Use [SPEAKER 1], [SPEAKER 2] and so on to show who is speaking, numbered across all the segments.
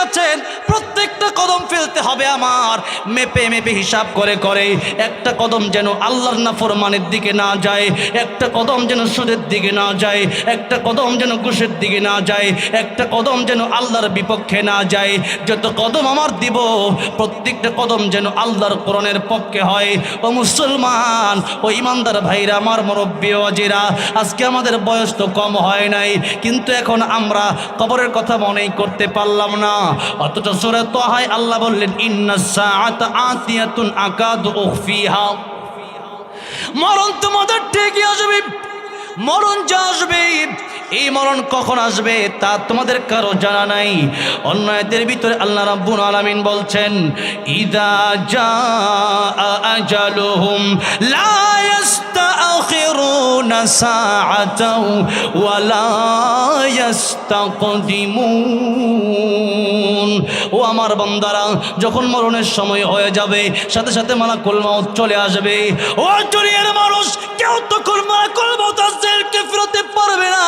[SPEAKER 1] আছেন, প্রত্যেকটা কদম ফেলতে হবে আমার মেপে মেপে হিসাব করে করে। একটা কদম যেন আল্লাহর নাফরমানের দিকে না যায়, একটা কদম যেন সুদের দিকে না যায়, একটা কদম যেন ঘুষের দিকে না যায়, একটা কদম যেন আল্লাহর বিপক্ষে না যায়। যত কদম আমার দিব প্রত্যেকটা কদম যেন আল্লাহর কোরআনের পক্ষে হয়। ও মুসলমান, ও ইমানদার ভাইরা, আমার মুরব্বী ওয়াজিরা, আজকে আমাদের বয়স তো কম হয় নাই, কিন্তু এখন আমরা কবরের কথা মনেই করতে পারলাম না। অথচ সূরা তাহায় আল্লাহ বললেন, ইন্নাস সাআতা আতিয়াতুন আকাদু উখফিহা। মরণ তোমাদের ঠিকই আসবে, মরণ যা আসবে, এই মরণ কখন আসবে তা তোমাদের কারো জানা নাই। অন্য আয়াতের ভিতরে আল্লাহ রাব্বুল আলামিন বলছেন, ইযা জাআ আজালুহুম লা ইস্তাখিরুনা সাআতাও ওয়া লা ইস্তাকদিমুন। ও আমার বান্দারা, যখন মরণের সময় হয়ে যাবে সাথে সাথে মালাকুল মউত চলে আসবে। ও দুনিয়ার মানুষ, কেউ তখন মালাকুল মউত আজরাইলকে ফেরাতে পারবে না।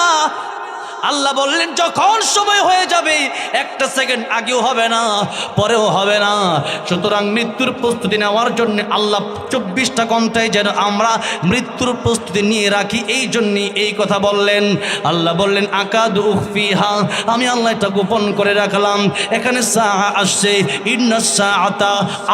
[SPEAKER 1] আল্লাহ বললেন, যখন সময় হয়ে যাবে একটা সেকেন্ড আগেও হবে না, পরেও হবে না। সুতরাং মৃত্যুর প্রস্তুতি নেওয়ার জন্য আল্লাহ 24টা ঘন্টায় যেন আমরা মৃত্যুর প্রস্তুতি নিয়ে রাখি, এই জন্যই এই কথা বললেন। আল্লাহ বললেন, আকাদু উখফিহা, আমি আল্লাহ এটা গোপন করে রাখলাম। এখানে সাআ আসছে, ইন্নাস সাআতা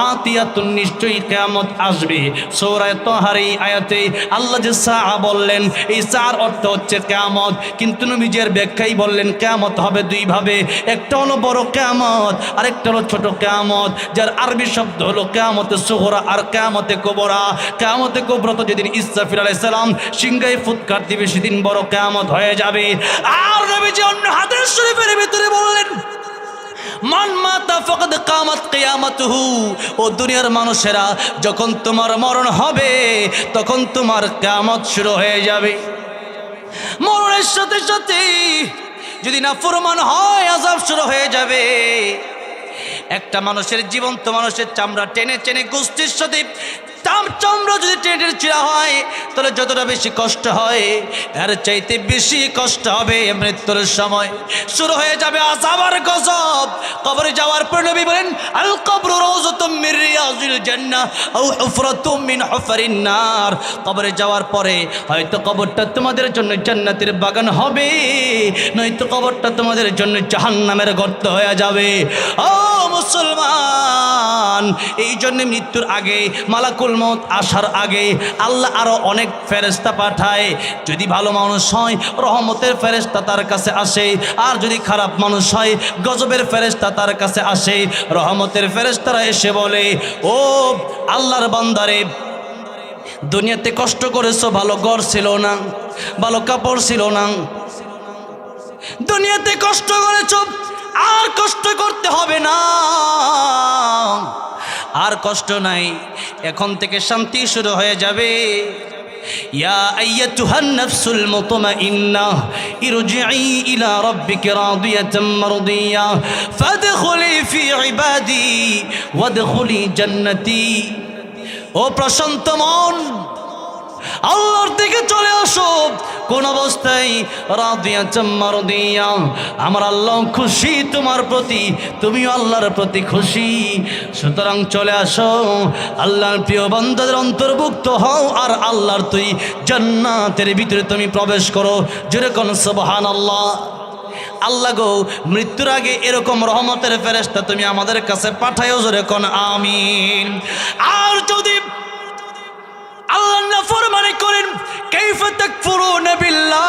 [SPEAKER 1] আতিয়াতুন, নিশ্চয়ই কিয়ামত আসবে। সূরা তাহার এই আয়াতে আল্লাহ যে সাআ বললেন, এই সাআর অর্থ হচ্ছে কিয়ামত। কিন্তু নবীজির ব্যাখ্যাই বললেন কিয়ামত হবে দুই ভাবে, একটা হলো বড় কিয়ামত, আরেকটা হলো ছোট কিয়ামত, যার আরবি শব্দ হলো কিয়ামতে সুগরা আর কিয়ামতে কুবরা। কিয়ামতে কুবরা তো যেদিন ইসরাফিল আলাইহিস সালাম সিংহায় ফুৎকার দিবে সেদিন বড় কিয়ামত হয়ে যাবে। আর নবীজি অন্য হাদিস শরীফের ভিতরে বললেন, মান মাতা ফাকাদ কামাত কিয়ামাতুহু। ও দুনিয়ার মানুষেরা, যখন তোমার মরণ হবে তখন তোমার কিয়ামত শুরু হয়ে যাবে। মরণের সাথে সাথে যদি নাফরমান হয় আযাব শুরু হয়ে যাবে। একটা মানুষের জীবন্ত মানুষের চামড়া টেনে টেনে গোষ্ঠীর সাথে চামড়া যদি টেনে চিরা হয় তাহলে যতটা বেশি কষ্ট হয় এর চাইতে বেশি কষ্ট হবে মৃত্যুর সময়। শুরু হয়ে যাবে আযাব আর গজব। কবরে যাওয়ার পর নবী বলেন, আল কবরু রাউযাতুম মির রিয়াজিল জান্নাহ আও হুফরাতুম মিন হুফারিন নার। কবরে যাওয়ার পরে হয়তো কবরটা তোমাদের জন্য জান্নাতের বাগান হবে, নয়তো কবরটা তোমাদের জন্য জাহান্নামের গর্ত হয়ে যাবে। ও মুসলমান, এই জন্য মৃত্যুর আগে, মালাকুল মউত আসার আগে আল্লাহ আরো অনেক ফেরেশতা পাঠায়। যদি ভালো মানুষ হয় রহমতের ফেরেশতা তার কাছে আসে, আর যদি খারাপ মানুষ হয় গজবের ফেরেশতা তার কাছে আসে। রহমতের ফেরেশতারা এসে বলে, ও আল্লাহর বান্দারে, দুনিয়াতে কষ্ট করেছো, ভালো ঘর ছিল না, ভালো কাপড় ছিল না, দুনিয়াতে কষ্ট করেছো, আর কষ্ট করতে হবে না, আর কষ্ট নাই, এখন থেকে শান্তি শুরু হয়ে যাবে। ইয়া আইয়াতুহান নাফসুল মুতমাইন্নাহ ইরজিই ইলা রাব্বিকি রাদিয়াতাম মারদিয়া ফাদখুলি ফি ইবাদি ওয়াদখুলি জান্নাতি। ও প্রশান্ত মন, আল্লাহর দিকে চলে আসো। কোন অবস্থায়? রাদিয়াতাম মারদিয়া, আমার আল্লাহ খুশি তোমার প্রতি, তুমিও আল্লাহর প্রতি খুশি। সুতরাং চলে আসো, আল্লাহর প্রিয় বান্দাদের অন্তর্ভুক্ত হও, আর আল্লাহর তুই জান্নাতের ভিতরে তুমি প্রবেশ করো। জোরে কোন সুবহানাল্লাহ। আল্লাহ গো, মৃত্যুর আগে এরকম রহমতের ফেরেশতা তুমি আমাদের কাছে পাঠায়ো, জোরে কোন আমিন। আর যদি আল্লাহ নাফরমানি করেন, কাইফা তাকফুরুনা বিল্লাহ,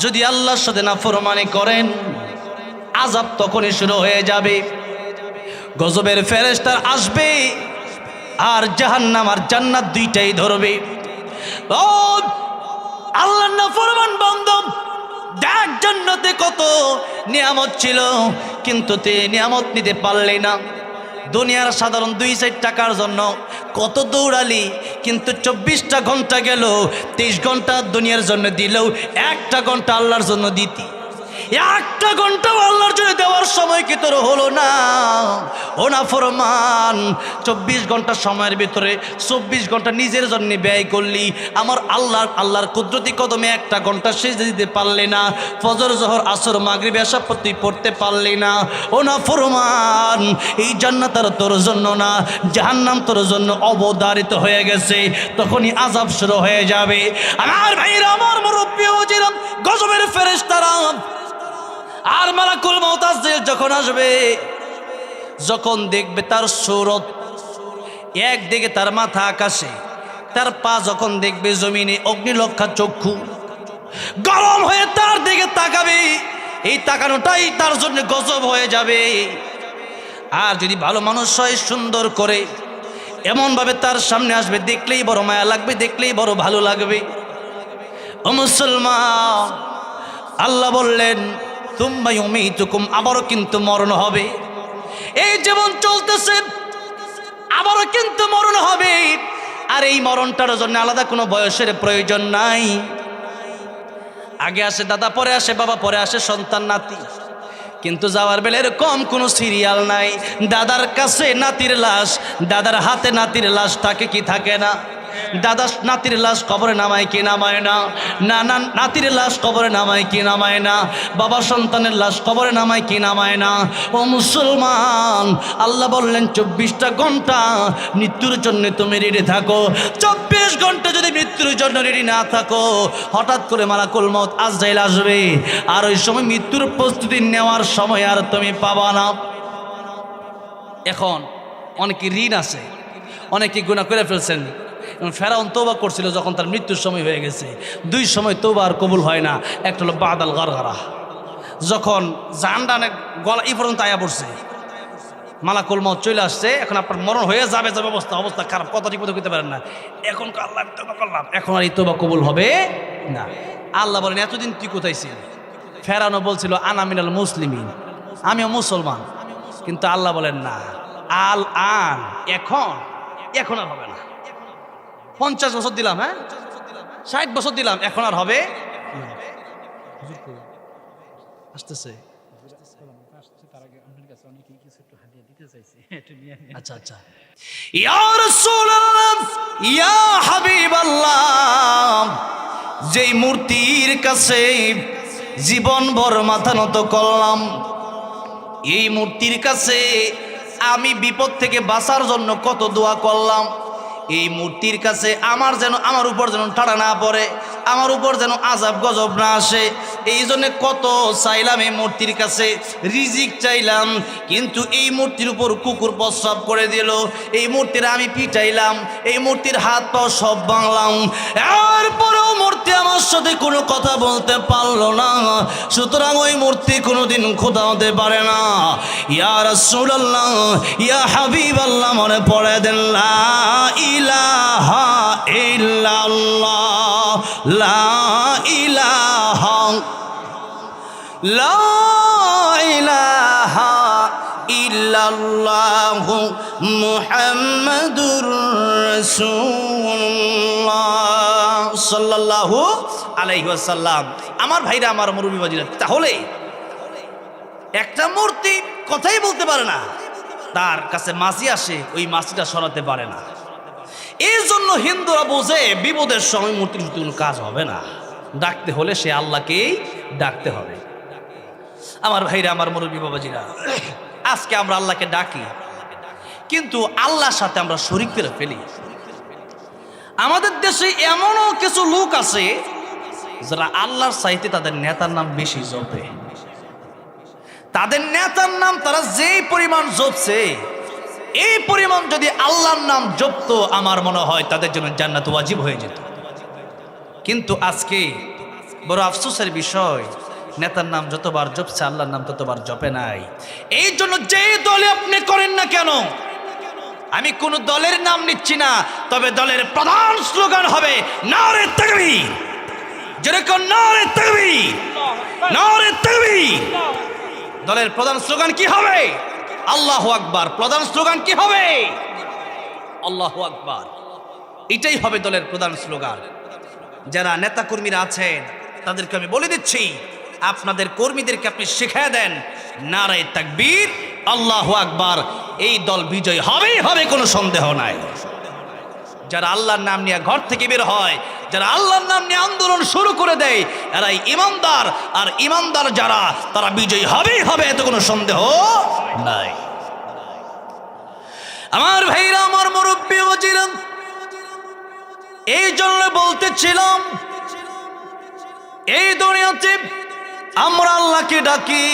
[SPEAKER 1] যদি আল্লাহর সাথে নাফরমানি করেন আযাব তখনই শুরু হয়ে যাবে। গজবের ফেরেশতা আসবে আর জাহান্নাম আর জান্নাত দুইটাই ধরবে। ও আল্লাহর নাফরমান বান্দা, দেখ জান্নাতে কত নিয়ামত ছিল, কিন্তু তে নিয়ামত নিতে পারলি না। দুনিয়ার সাধারণ 2-4 টাকার জন্য কত দৌড়ালি, কিন্তু 24টা ঘন্টা গেল, 23 ঘন্টা দুনিয়ার জন্য দিলেও 1টা ঘন্টা আল্লাহর জন্য দিতি। একটা ঘন্টাও আল্লাহর জন্য দেওয়ার সময় কি তোর হলো না? ও না ফরমান, 24 ঘন্টা সময়ের ভিতরে 24 ঘন্টা নিজের জন্য ব্যয় করলি, আমার আল্লাহর কুদরতি কদমে একটা ঘন্টা সেজদা দিতে পারলি না, ফজর জোহর আসর মাগরিব এসা তুই পড়তে পারলি না। ও না ফরমান, এই জান্নাত আর তোর জন্য না, জাহান্নাম তোর জন্য অবধারিত হয়ে গেছে। তখনই আযাব শুরু হয়ে যাবে। আমার ভাইরা, আমার মুরব্বী ওজিরাম, গজবের ফেরেশতারা আর মালাকুল মউত আজরাইল যখন আসবে, যখন দেখবে তার সুরত, একদিকে তার মাথা আকাশে, তার পা যখন দেখবে জমিনে, অগ্নিলক্ষা চক্ষু গরম হয়ে তার দিকে তাকাবে। এই তাকানোটাই তার জন্য গজব হয়ে যাবে। আর যদি ভালো মানুষ হয়, সুন্দর করে এমনভাবে তার সামনে আসবে, দেখলেই বড় মায়া লাগবে, দেখলেই বড় ভালো লাগবে। ও মুসলমান, আল্লাহ বললেন তুম্মা ইউমীতুকুম, আবারও কিন্তু মরণ হবে। এই জীবন চলতেছে, আবারও কিন্তু মরণ হবে। আর এই মরণটার জন্য আলাদা কোনো বয়সের প্রয়োজন নাই। আগে আসে দাদা, পরে আসে বাবা, পরে আসে সন্তান নাতি। কিন্তু যাওয়ার বেলা এরকম কোনো সিরিয়াল নাই। দাদার কাছে নাতির লাশ, দাদার হাতে নাতির লাশ থাকে কি থাকে না? দাদা নাতির লাশ কবরে নামায় কি নামায় না? নানা নাতির লাশ কবরে নামায় কি নামায় না? বাবা সন্তানের লাশ কবরে নামায় কি নামায় না? ও মুসলমান, আল্লাহ বললেন 24টা ঘন্টা মৃত্যুর জন্য তুমি রেডি থাকো। 24 ঘন্টা যদি মৃত্যুর জন্য রেডি না থাকো, হঠাৎ করে মালাকুল মউত আজরাইল আসবে, আর ওই সময় মৃত্যুর প্রস্তুতি নেওয়ার সময় আর তুমি পাবা না। এখন অনেকে ঋণ আছে, অনেকে গুনাহ করে ফেলছেন। ফেরাউন তওবা করছিল যখন তার মৃত্যুর সময় হয়ে গেছে। 2 সময় তওবা আর কবুল হয় না। একটা হলো বাদাল গারগারা, যখন জানডানে গলা এই পর্যন্ত আয়া পড়ছে, মালাকুল মউত চলে আসছে, এখন আপনার মরণ হয়ে যাবে, যাবে অবস্থা খারাপ, কথা ঠিক মতো করতে পারেন না। এখন আল্লাহ তওবা করলাম, এখন আর এই তওবা কবুল হবে না। আল্লাহ বলেন এতদিন তুই কোথায় ছিলি? ফেরাউনও বলছিল আনা মিনাল মুসলিমিন, আমিও মুসলমান। কিন্তু আল্লাহ বলেন না, আল আন, এখন আর হবে না। 50 বছর দিলাম, হ্যাঁ 60 বছর দিলাম, এখন আর হবে আসতেছে। আচ্ছা আচ্ছা, ইয়া রাসূলুল্লাহ, ইয়া হাবিবাল্লাহ, যেই মূর্তির কাছে জীবনভর মাথা নত করলাম, এই মূর্তির কাছে আমি বিপদ থেকে বাঁচার জন্য কত দোয়া করলাম, এই মূর্তির কাছে আমার উপর যেন ঠাড়া না পড়ে, আমার উপর যেন আযাব গজব না আসে, এই জন্য কত চাইলাম এই মূর্তির কাছে, রিজিক চাইলাম। কিন্তু এই মূর্তির উপর কুকুর প্রস্রাব করে দিল, এই মূর্তির আমি পিটাইলাম, এই মূর্তির হাত পাও সব ভাঙলাম, এরপরেও মূর্তি আমার সাথে কোনো কথা বলতে পারলো না। সুতরাং ওই মূর্তি কোনোদিন খোদা হতে পারে না। ইয়া রাসূলুল্লাহ, ইয়া হাবিবাল্লাহ, মনে পড়ে দেন লা ইলাহা ইল্লাল্লাহ, লা ইলাহা, লা ইলাহা ইল্লাল্লাহ মুহাম্মাদুর রাসূলুল্লাহ সাল্লাল্লাহু আলাইহি ওয়াসাল্লাম। আমার ভাইরা, আমার মুরব্বী বাজিরা, তাহলে একটা মূর্তি কথাই বলতে পারে না, তার কাছে মাছি আসে, ওই মাছিটা সরাতে পারে না। এই জন্য হিন্দুরা বোঝে বিপদের সময় মূর্তির কোনো কাজ হবে না, ডাকতে হলে সে আল্লাহকেই ডাকতে হবে। আমার ভাইরা, আমার মুরব্বী বাবাজিরা, আজকে আমরা আল্লাহকে ডাকি, কিন্তু আল্লাহর সাথে আমরা শরীক করে ফেলি। আমাদের দেশে এমনও কিছু লোক আছে যারা আল্লাহর চাইতে তাদের নেতার নাম বেশি জপে। তাদের নেতার নাম তারা যেই পরিমাণ জপছে, এই পরিমাণ যদি আল্লাহর নাম জপতো, আমার মনে হয় তাদের জন্য জান্নাত ওয়াজিব হয়ে যেত। কিন্তু আজকে বড় আফসোসের বিষয়, নেতার নাম যতবার জপছে, আল্লাহর নাম ততবার জপে নাই। এই জন্য যে দলে আপনি করেন না কেন, আমি কোন দলের নাম নিচ্ছি না, তবে দলের প্রধান স্লোগান হবে নারে তাকবীর। যেরকম নারে তাকবীর, নারে তাকবীর। দলের প্রধান স্লোগান কি হবে? আল্লাহু আকবার। প্রধান স্লোগান কি হবে? আল্লাহু আকবার। এটাই হবে দলের প্রধান স্লোগান। যারা নেতাকর্মীরা আছেন তাদেরকে আমি বলে দিচ্ছি, আপনাদের কর্মীদেরকে আপনি শিখিয়ে দেন নারায়ে তাকবীর, আল্লাহু আকবার। এই দল বিজয় হবেই হবে, কোনো সন্দেহ নাই। যারা আল্লাহর নাম নিয়ে ঘর থেকে বের হয়, যারা আল্লাহর নাম নিয়ে আন্দোলন শুরু করে দেয়, এরাই ইমানদার। আর ইমানদার যারা, তারা বিজয়ী হবেই হবে, এত কোনো সন্দেহ নাই। আমার ভাইরা, আমার মুরব্বী ওয়াজিরাম, এই জন্য বলতেছিলাম, এই দুনিয়াতে আমরা আল্লাহকে ডাকি,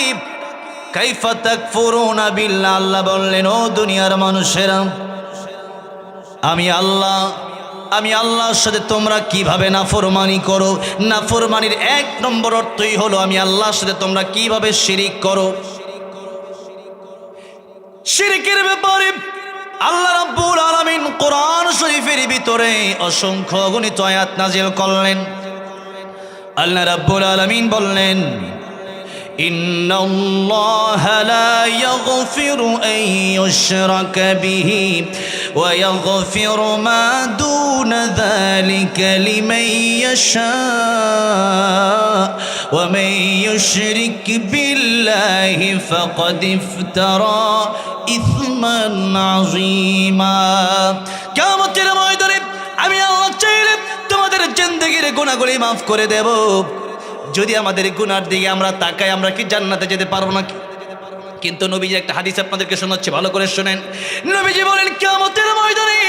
[SPEAKER 1] কাইফা তাকফুরুনা বিল্লাহ। আল্লাহ বললেন, ও দুনিয়ার মানুষেরা, আমি আল্লাহর সাথে তোমরা কিভাবে নাফরমানি করো। নাফরমানির এক নম্বর অর্থই হলো আমি আল্লাহর সাথে তোমরা কিভাবে শিরিক করো। শিরিকের ব্যাপারে আল্লাহ রাব্বুল আলামিন কোরআন শরীফের ভিতরে অসংখ্য অগণিত আয়াত নাজিল করলেন। আল্লাহ রাব্বুল আলামিন বললেন, ইন্নাল্লাহা লা ইয়াগফিরু আন ইউশরাকা বিহি ওয়া ইয়াগফিরু মা দুনা যালিকা লিমান ইয়াশা ওয়া মান ইউশরিক বিল্লাহি ফাকাদ ইফতারা ইসমান আযীমা। কিয়ামতের ময়দানে আমি আল্লাহ চাইলে তোমাদের জিন্দেগীর গুনাহগুলি মাফ করে দেব। যদি আমাদের গুনার দিকে আমরা তাকাই, আমরা কি জান্নাতে যেতে পারবো না? কিন্তু নবীজি একটা হাদিস আপনাদেরকে শোনাচ্ছি, ভালো করে শুনেন। নবীজি বলেন, কিয়ামতের ময়দানে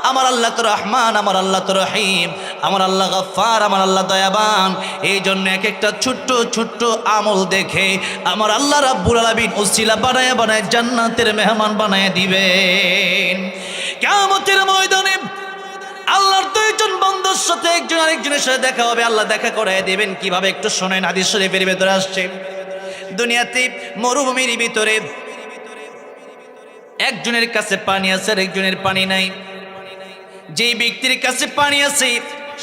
[SPEAKER 1] আমার আল্লাহ তো রহমান, আমার আল্লাহ তো রহিম, আমার আল্লাহ গফফার, আমার আল্লাহ দয়াবান। এই জন্য এক একটা ছোট্ট ছোট্ট আমল দেখে আমার আল্লাহ রাব্বুল আলামিন উসিলা বানায় বানায় জান্নাতের মেহমান বানায় দিবেন। কিয়ামতের ময়দানে আল্লাহর দুইজন বান্দার সাথে একজন আরেকজনের সাথে দেখা হবে। আল্লাহ দেখা করায় দেবেন কিভাবে, একটু শোনেন। হাদিস শরীফের ভিতরে আসছে, দুনিয়াতে মরুভূমির ভিতরে একজনের কাছে পানি আছে আর একজনের পানি নাই। যেই ব্যক্তির কাছে পানি আছে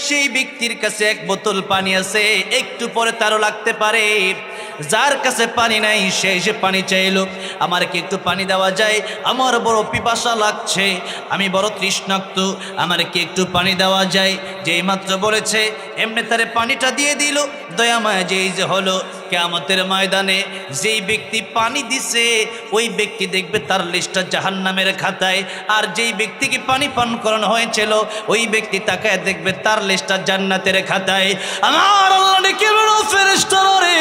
[SPEAKER 1] সেই ব্যক্তির কাছে এক বোতল পানি আছে, একটু পরে তারও লাগতে পারে। যার কাছে পানি নাই সে এসে পানি চাইলো, আমার কি একটু পানি দেওয়া যায়, আমার বড় পিপাসা লাগছে, আমি বড় তৃষ্ণার্ত, আমার কি একটু পানি দেওয়া যায়। যেই মাত্র বলেছে এমনি তারে পানিটা দিয়ে দিল। দয়াময় যেই যে হলো, কিয়ামতের ময়দানে যেই ব্যক্তি পানি দিছে ওই ব্যক্তি দেখবে তার লিস্টটা জাহান্নামের খাতায়, আর যেই ব্যক্তিকে পানি পান করানো হয়েছিল ওই ব্যক্তি তাকায় দেখবে তার লিস্টটা জান্নাতের খাতায়। আমার আল্লাহ ডেকে বলো, ফেরেশতারা রে,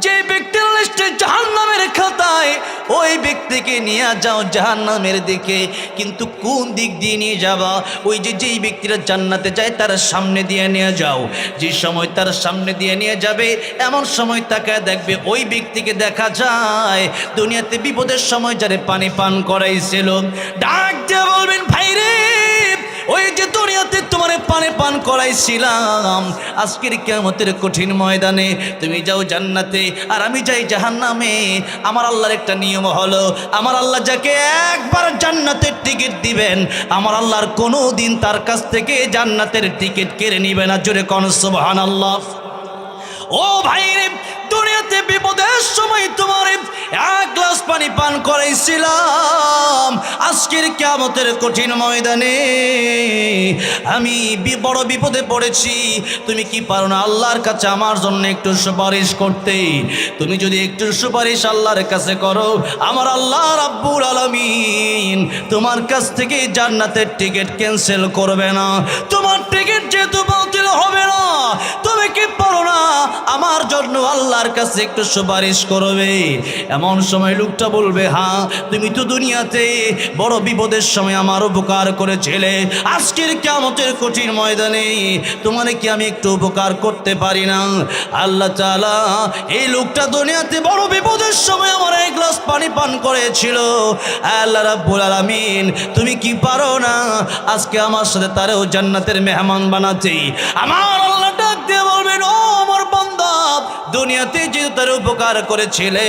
[SPEAKER 1] যে ব্যক্তির লিস্টে জাহান্নামের খাতায় ওই ব্যক্তিকে নিয়ে যাও জাহান্নামের দিকে। কিন্তু কোন দিক দিয়ে নিয়ে যাবা? ওই যেই ব্যক্তিরা জান্নাতে যায় তার সামনে দিয়ে নিয়ে যাও। যে সময় তার সামনে দিয়ে নিয়ে যাবে এমন সময় তাকায় দেখবে ওই ব্যক্তিকে দেখা যায় দুনিয়াতে বিপদের সময় যারে পানি পান করাইছিল। ডাক দিয়ে বলবেন, ভাই রে, ওই যে দুনিয়াতে তোমার পানি পান করাইছিলাম, আজকের কিয়ামতের কঠিন ময়দানে তুমি যাও জান্নাতে আর আমি যাই জাহান্নামে। আমার আল্লাহর একটা নিয়ম হলো, আমার আল্লাহ যাকে একবার জান্নাতের টিকিট দিবেন, আমার আল্লাহর কোনো দিন তার কাছ থেকে জান্নাতের টিকিট কেড়ে নিবে না। জোরে কোন সুবহানাল্লাহ। ও ভাই রে, দুনিয়াতে বিপদের সময় তোমার এক গ্লাস পানি পান করাইছিলাম, আজকের কিয়ামতের কঠিন ময়দানে আমি বড় বিপদে পড়েছি, তুমি কি পারো না আল্লাহর কাছে আমার জন্য একটু সুপারিশ করতে? তুমি যদি একটু সুপারিশ আল্লাহর কাছে করো, আমার আল্লাহ রাব্বুল আলামিন তোমার কাছ থেকে জান্নাতের টিকিট ক্যান্সেল করবে না। তোমার টিকিট যেহেতু বাতিল হবে না, তুমি কি পারো না আমার জন্য আল্লাহর কাছে একটু সুপারিশ করবে? এমন সময় লোকটা বলবে, হ্যাঁ, তুমি তো দুনিয়াতে বড় বিপদের সময় আমার উপকার করেছিলে, আজকের কিয়ামতের কঠিন ময়দানে তোমার কি আমি একটু উপকার করতে পারি না? আল্লাহ তাআলা এই লোকটা দুনিয়াতে বড় বিপদের সময় আমার এক গ্লাস পানি পান করেছিল, আল্লাহ রাব্বুল আলামিন তুমি কি পারো না আজকে আমার সাথে তারেও জান্নাতের মেহমান বানাতে? আমার আল্লাহ ডাক দিয়ে বলবেন, ও আমার বান্দা, দুনিয়াতে যে তার উপকার করেছিলে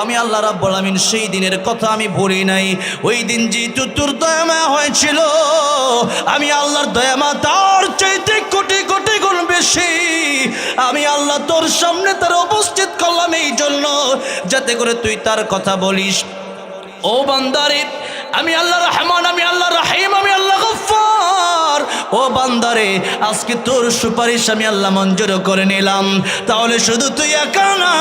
[SPEAKER 1] আমি আল্লাহ রাব্বুল আলামিন সেই দিনের কথা আমি ভুলি নাই। ওই দিন যেহেতু তোর দয়ামা হয়েছিল, আমি আল্লাহর দয়ামা তার চাইতে কোটি কোটি গুণ বেশি আমি আল্লাহ তোর সামনে তার উপস্থিত করলাম, এই জন্য যাতে করে তুই তার কথা বলিস। ও বান্দারে, আমি আল্লাহ রহমান, আমি আল্লাহ রহিম, আমি আল্লাহ গফফার। ও ও বান্দারে, আজকে তোর সুপারিশ আমি আল্লাহ মঞ্জুর করে নিলাম। তাহলে শুধু তুই একা না,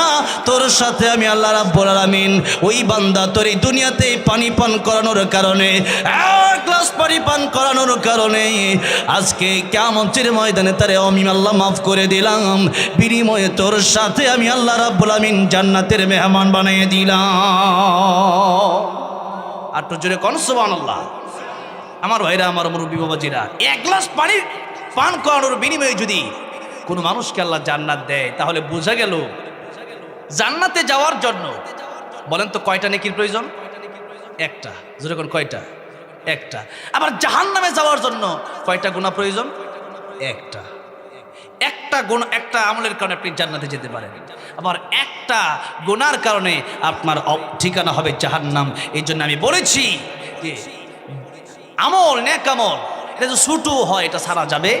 [SPEAKER 1] তোর সাথে আমি আল্লাহ রাব্বুল আলামিন ওই বান্দা তোর এই দুনিয়াতে পানি পান করানোর কারণে, এক গ্লাস পানি পান করানোর কারণে আজকে কিয়ামতের ময়দানে তারে আমি আল্লাহ মাফ করে দিলাম। বিনিময়ে তোর সাথে আমি আল্লাহ রাব্বুল আলামিন জান্নাতের মেহমান বানিয়ে দিলাম। আর তো জোরে কোন সুবহানাল্লাহ। আমার ভাইরা, আমার মুরব্বী বাবাজিরা, এক গ্লাস পানি পান করানোর বিনিময়ে যদি কোনো মানুষকে আল্লাহ জান্নাত দেয়, তাহলে বোঝা গেল জান্নাতে যাওয়ার জন্য বলেন তো কয়টা নেকির প্রয়োজন? একটা। জোরে কোন কয়টা? একটা। আবার জাহান্নামে যাওয়ার জন্য কয়টা গুনাহ প্রয়োজন? একটা। একটা গুনাহ, একটা আমলের কারণে আপনি জান্নাতে যেতে পারেন, আবার একটা গুনার কারণে আপনার ঠিকানা হবে জাহান্নাম। এই জন্য আমি বলেছি যে আমল, নেক আমল, এটা যদি ছোট হয় এটা ছাড়া যাবে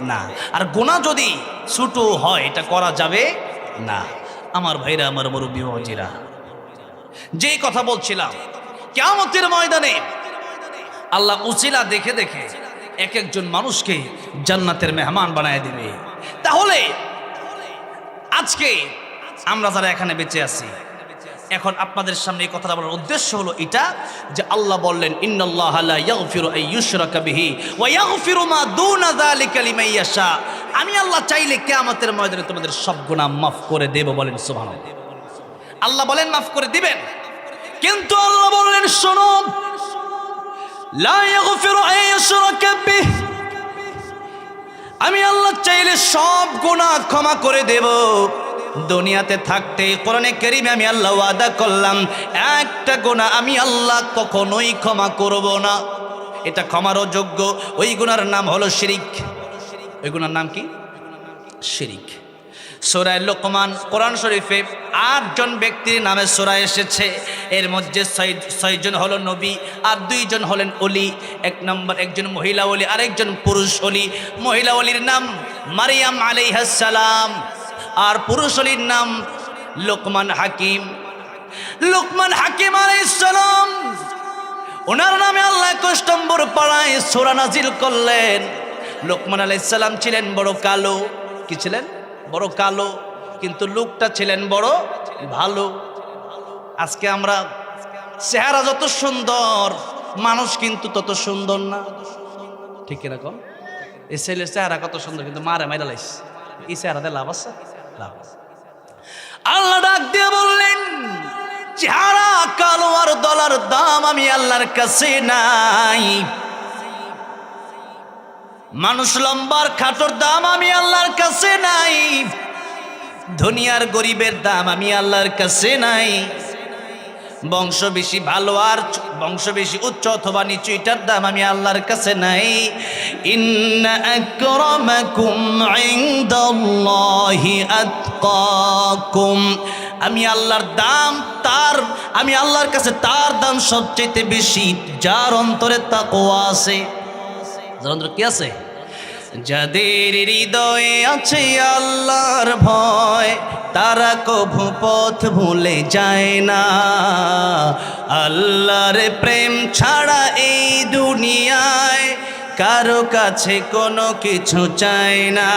[SPEAKER 1] না, আর গুনাহ যদি ছোট হয় এটা করা যাবে না। আমার ভাইরা, আমার মুরব্বী বাবাজিরা, যেই কথা বলছিলাম, কিয়ামতের ময়দানে আল্লাহ উসিলা দেখে দেখে এক একজন মানুষকে জান্নাতের মেহমান বানায় দিবে। তাহলে আজকে আমরা যারা এখানে বেঁচে আছি, এখন আপনাদের সামনে এই কথাটা বলার উদ্দেশ্য হলো এটা যে আল্লাহ বললেন, ইন্নাল্লাহা লা ইয়াগফিরু আন ইউশরাকা বিহি ওয়া ইয়াগফিরু মা দুনা যালিকা লিমান ইয়াশা। আমি আল্লাহ চাইলে কিয়ামতের ময়দানে তোমাদের সব গুনাহ মাফ করে দেব। বলেন সুবহানাল্লাহ। আল্লাহ বলেন মাফ করে দিবেন, কিন্তু আল্লাহ বললেন শোনো, লা ইয়াগফিরু আন ইউশরাকা বিহি, আমি আল্লাহ চাইলে সব গুনাহ ক্ষমা করে দেব। দুনিয়াতে থাকতে কোরআনে কারীমে আমি আল্লাহ ওয়াদা করলাম, একটা গুনাহ আমি আল্লাহ কখনোই ক্ষমা করব না। এটা ক্ষমারও যোগ্য। ওই গুনার নাম হলো শিরিক। ওই গুনার নাম কি? শিরিক। সূরা লোকমান কোরআন শরীফে 8 জন ব্যক্তির নামে সূরা এসেছে। এর মধ্যে 6 জন হলো নবী আর 2 জন হলেন ওলি। এক নম্বর একজন মহিলা ওলি আর একজন পুরুষ ওলি। মহিলা ওলির নাম মারিয়াম আলাইহিস সালাম আর পুরুষ ওলির নাম লোকমান হাকিম। লোকমান হাকিম আলাইহিস সালাম, ওনার নামে আল্লাহ 21 নম্বর পাড়ায় সূরা নাজিল করলেন। লোকমান আলাইহিস সালাম ছিলেন বড় কালো। কি ছিলেন? বড় কালো, কিন্তু লোকটা ছিলেন বড় ভালো। আজকে আমরা চেহারা যত সুন্দর, মানুষ কিন্তু তত সুন্দর না, ঠিক এরকম। এই ছেলের চেহারা কত সুন্দর, কিন্তু মারে মাইরা লাইছে। এই চেহারাতে লাভ আছে? লাভ আছে। আল্লাহ ডাক দিয়ে বললেন, চেহারা কালো আর ডলার দাম আমি আল্লাহর কাছে নাই। মানুষ লম্বার খাটোর দাম আমি আল্লাহর কাছে নাই। দুনিয়ার গরিবের দাম আমি আল্লাহর কাছে নাই। বংশ বেশি ভালো আর বংশ বেশি উচ্চ অথবা নিচু, এটার দাম আমি আল্লাহর কাছে নাই। ইন্না আকরামাকুম ইনদাল্লাহি আতকাকুম, আমি আল্লাহর দাম আমি আল্লাহর কাছে তার দাম সবচেয়ে বেশি যার অন্তরে তাকওয়া আছে। যার অন্তরে কি আছে? যাদের হৃদয়ে আছে আল্লাহর ভয়, তারা কভু পথ ভুলে যায় না। আল্লাহর প্রেম ছাড়া এই দুনিয়ায় কারো কাছে কোনো কিছু চায় না।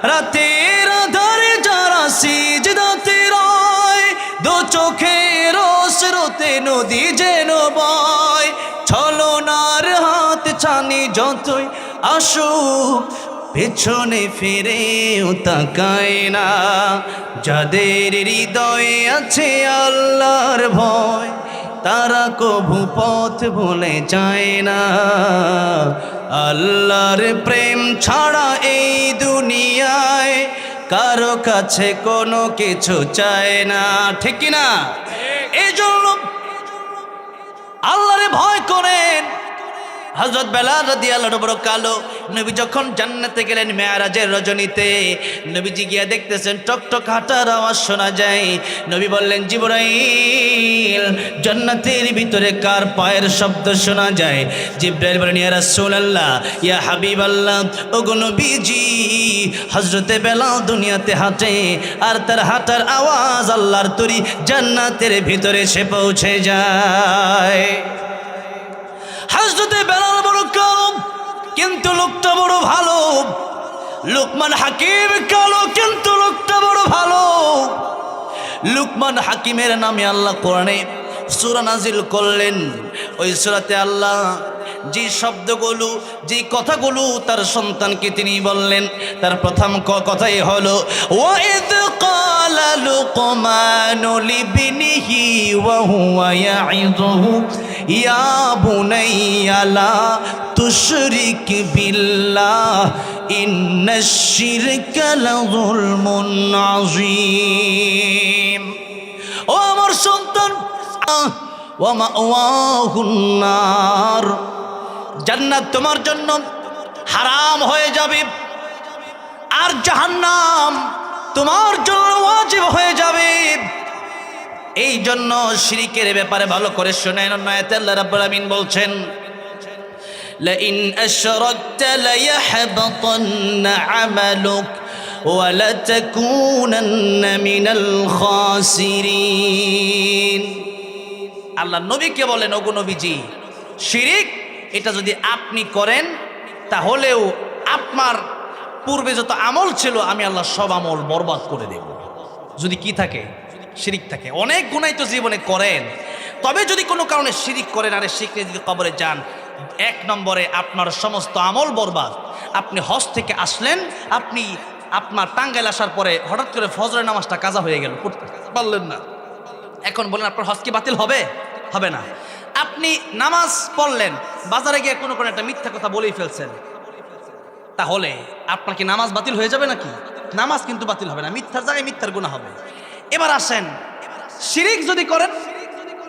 [SPEAKER 1] রাতের আধারে যারা সিজদাতে রয়, দু চোখের স্রোতে নদী যেন বয়। ছলনার হাত ছানি যতই আসুক, পেছনে ফিরেও তাকায় না। যাদের হৃদয়ে আছে আল্লাহর ভয়, তারা কভু পথ ভুলে যায় না। আল্লাহর প্রেম ছাড়া এই দুনিয়ায় কারো কাছে কোনো কিছু চায় না, ঠিক কি না? এই জন্য আল্লাহরে ভয় করেন। হযরত বেলাল রাদিয়াল্লাহু আনহু বড় কালো। নবী যখন জান্নাতে গেলেন মেরাজের রজনীতে, নবীজি গিয়ে দেখতেছেন টকটক হাঁটার আওয়াজ শোনা যায়। নবী বললেন, জিবরাইল, জান্নাতের ভিতরে কার পায়ের শব্দ শোনা যায়? জিবরাইল বলেন, ইয়া রাসূলুল্লাহ, ইয়া হাবিবাল্লাহ, ওগো নবীজি, হযরতে বেলাল দুনিয়াতে হাঁটে আর তার হাঁটার আওয়াজ আল্লাহর তরি জান্নাতের ভিতরে সে পৌঁছে যায়। হযরতে বেলাল বড় কালো, কিন্তু লোকটা বড় ভালো। লুকমান হাকিম কালো কিন্তু লোকটা বড় ভালো। লুকমান হাকিমের নামে আল্লাহ কোরআনে সূরা নাজিল করলেন। ওই সূরাতে আল্লাহ যে শব্দগুলো যে কথাগুলো তার সন্তানকে তিনি বললেন, তার প্রথম কথাই হলো ওয়াইদ ক্বালা লুকমানু লিবনিহি ওয়া হুয়া ইয়াইযুহু ইয়া বুনাইয়া লা তুশরিক বিল্লাহ ইন্নাশ শিরকা লাযুলমুন আযীম। ও আমার সন্তান, ওয়া মাওয়াহুন নার, জান্নাত তোমার জন্য হারাম হয়ে যাবে আর জাহান্নাম তোমার জন্য ওয়াজিব হয়ে যাবে। এই জন্য শিরকের ব্যাপারে ভালো করে শুনেন। আয়াতে আল্লাহ রাব্বুল আলামিন বলছেন লাইন আশরাকতা লায়াহবাতান্না আমালুক ওয়া লাতাকুনান্না মিনাল খাসিরিন। আল্লাহ নবীকে বলেন, ওগো নবীজি, শিরিক এটা যদি আপনি করেন তাহলেও আপনার পূর্বে যত আমল ছিল আমি আল্লাহ সব আমল বরবাদ করে দেব। যদি কি থাকে? শিরিক থাকে। অনেক গুনাহ তো জীবনে করেন, তবে যদি কোনো কারণে শিরিক করেন আর শিরকে যদি কবরে যান, এক নম্বরে আপনার সমস্ত আমল বরবাদ। আপনি হজ থেকে আসলেন, আপনি আপনার টাঙ্গাইল আসার পরে হঠাৎ করে ফজরের নামাজটা কাজা হয়ে গেল, পড়তে পারলেন না। এখন বলেন আপনার হজ কি বাতিল হবে? হবে না। আপনি নামাজ পড়লেন, বাজারে গিয়ে কোনো একটা মিথ্যা কথা বলেই ফেলছেন, তাহলে আপনার কি নামাজ বাতিল হয়ে যাবে নাকি? নামাজ কিন্তু বাতিল হবে না, মিথ্যার জায়গায় মিথ্যার গুনাহ হবে। এবার আসেন, শিরিক যদি করেন,